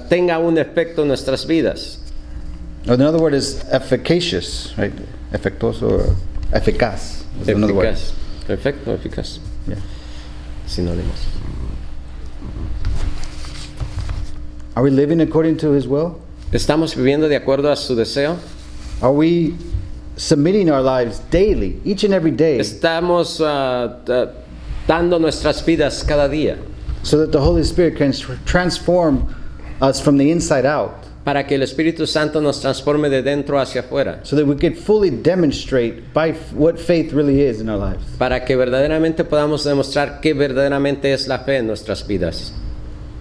[SPEAKER 2] tenga un efecto en nuestras vidas?
[SPEAKER 3] Or another word is efficacious, right? Efectuoso or eficaz. Is another word.
[SPEAKER 2] Eficaz. Perfecto, eficaz.
[SPEAKER 3] Yeah.
[SPEAKER 2] Sinónimos.
[SPEAKER 3] Are we living according to His will?
[SPEAKER 2] ¿Estamos viviendo de acuerdo a su deseo?
[SPEAKER 3] Are we submitting our lives daily, each and every day,
[SPEAKER 2] ¿Estamos dando nuestras vidas cada día
[SPEAKER 3] so that the Holy Spirit can transform us from the inside out,
[SPEAKER 2] para que el Espíritu Santo nos transforme de dentro hacia afuera?
[SPEAKER 3] so that we could fully demonstrate by what faith really is in our lives?
[SPEAKER 2] Para que verdaderamente podamos demostrar qué verdaderamente es la fe en nuestras vidas.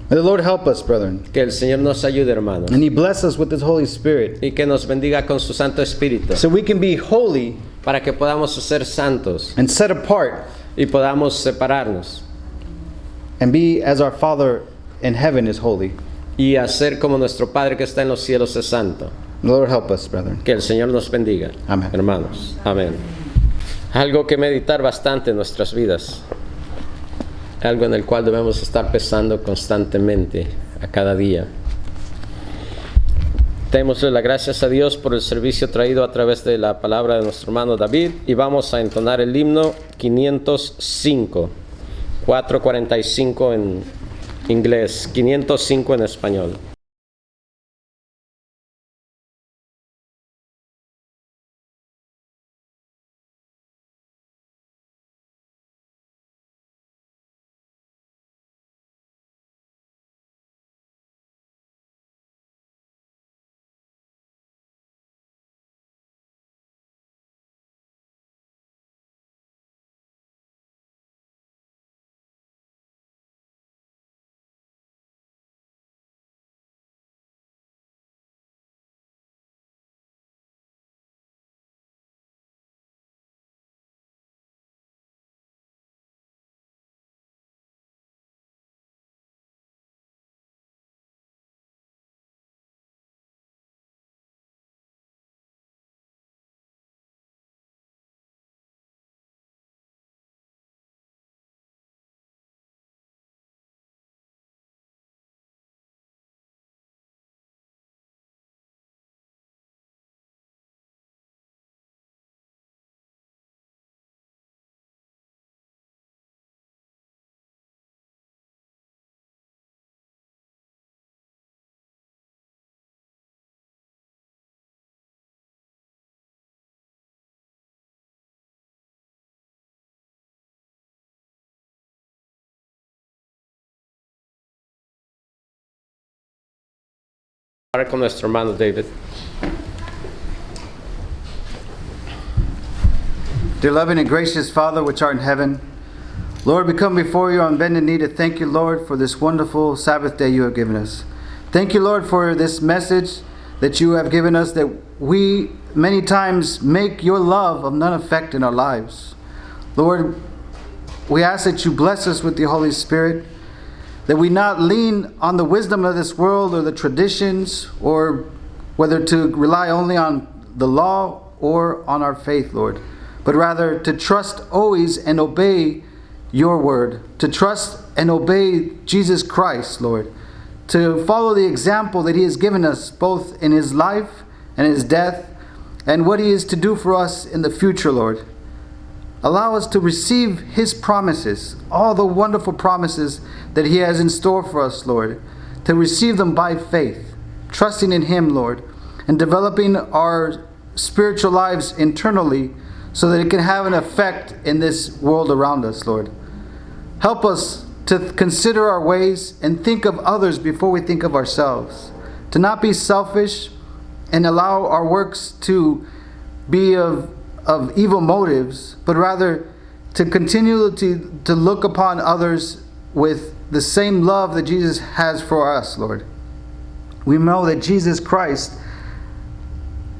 [SPEAKER 3] May the Lord help us, brethren,
[SPEAKER 2] Que el Señor nos ayude, hermanos,
[SPEAKER 3] and He bless us with His Holy Spirit,
[SPEAKER 2] y que nos bendiga con su Santo Espíritu,
[SPEAKER 3] so we can be holy
[SPEAKER 2] para que podamos ser santos
[SPEAKER 3] and set apart
[SPEAKER 2] y podamos separarnos
[SPEAKER 3] and be as our Father in heaven is holy.
[SPEAKER 2] y hacer como nuestro Padre que está en los cielos es santo.
[SPEAKER 3] The Lord help us, brethren.
[SPEAKER 2] Que el Señor nos bendiga,
[SPEAKER 3] Amén.
[SPEAKER 2] hermanos. Amén. Algo que meditar bastante en nuestras vidas. Algo en el cual debemos estar pensando constantemente, a cada día. Démosle las gracias a Dios por el servicio traído a través de la palabra de nuestro hermano David y vamos a entonar el himno 505, 445 en inglés, 505 en español. Para con nuestro hermano David.
[SPEAKER 3] Dear loving and gracious Father, which art in heaven, Lord, we come before you on bended knee to thank you, Lord, for this wonderful Sabbath day you have given us. Thank you, Lord, for this message that you have given us, that we many times make your love of none effect in our lives. Lord, we ask that you bless us with the Holy Spirit, that we not lean on the wisdom of this world or the traditions, or whether to rely only on the law or on our faith, Lord, but rather to trust always and obey your word, to trust and obey Jesus Christ, Lord, to follow the example that he has given us both in his life and his death, and what he is to do for us in the future, Lord. Allow us to receive his promises, all the wonderful promises that he has in store for us, Lord, to receive them by faith, trusting in him, Lord, and developing our spiritual lives internally so that it can have an effect in this world around us, Lord. Help us to consider our ways and think of others before we think of ourselves, to not be selfish and allow our works to be of evil motives, but rather to continue to look upon others with the same love that Jesus has for us, Lord. We know that Jesus Christ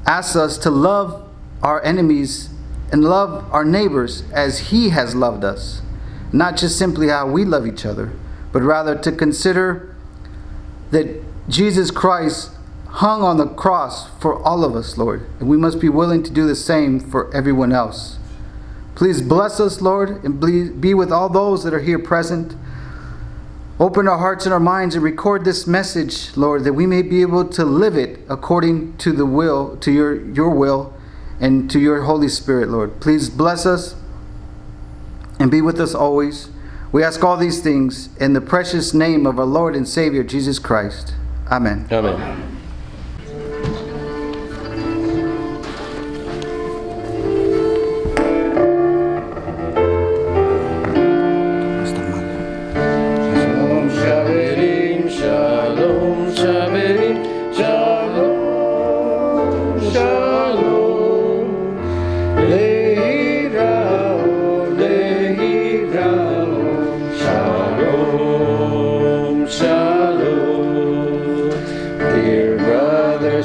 [SPEAKER 3] asks us to love our enemies and love our neighbors as he has loved us. Not just simply how we love each other, but rather to consider that Jesus Christ hung on the cross for all of us, Lord, and we must be willing to do the same for everyone else. Please bless us, Lord, and be with all those that are here present. Open our hearts and our minds and record this message, Lord, that we may be able to live it according to the will, to your will, and to your Holy Spirit, Lord. Please bless us and be with us always. We ask all these things in the precious name of our Lord and Savior, Jesus Christ. Amen.
[SPEAKER 2] Amen.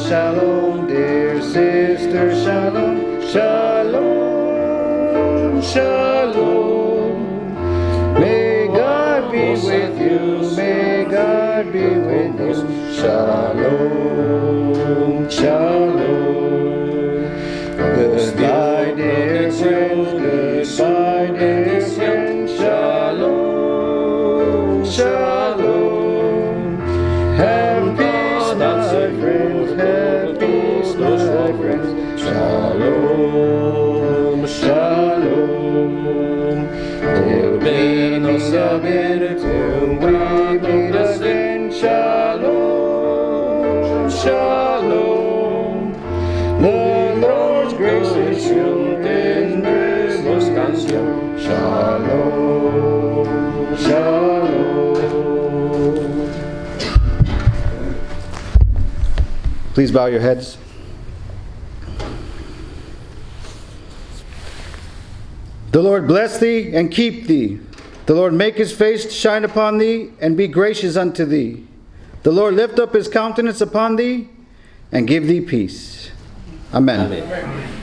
[SPEAKER 3] Shalom, dear sister, shalom, shalom, shalom. May God be with you, may God be with you. Shalom, shalom. Goodbye, dear friends, goodbye, dear friends. Shalom, shalom. Have peace, my friends, have peace, my friends. Shalom, shalom. Till we meet again, till we meet again. Shalom, shalom. The Lord's grace is sure and merciful canción. Shalom, shalom. Please bow your heads. The Lord bless thee and keep thee. The Lord make his face to shine upon thee and be gracious unto thee. The Lord lift up his countenance upon thee and give thee peace. Amen.
[SPEAKER 2] Amen.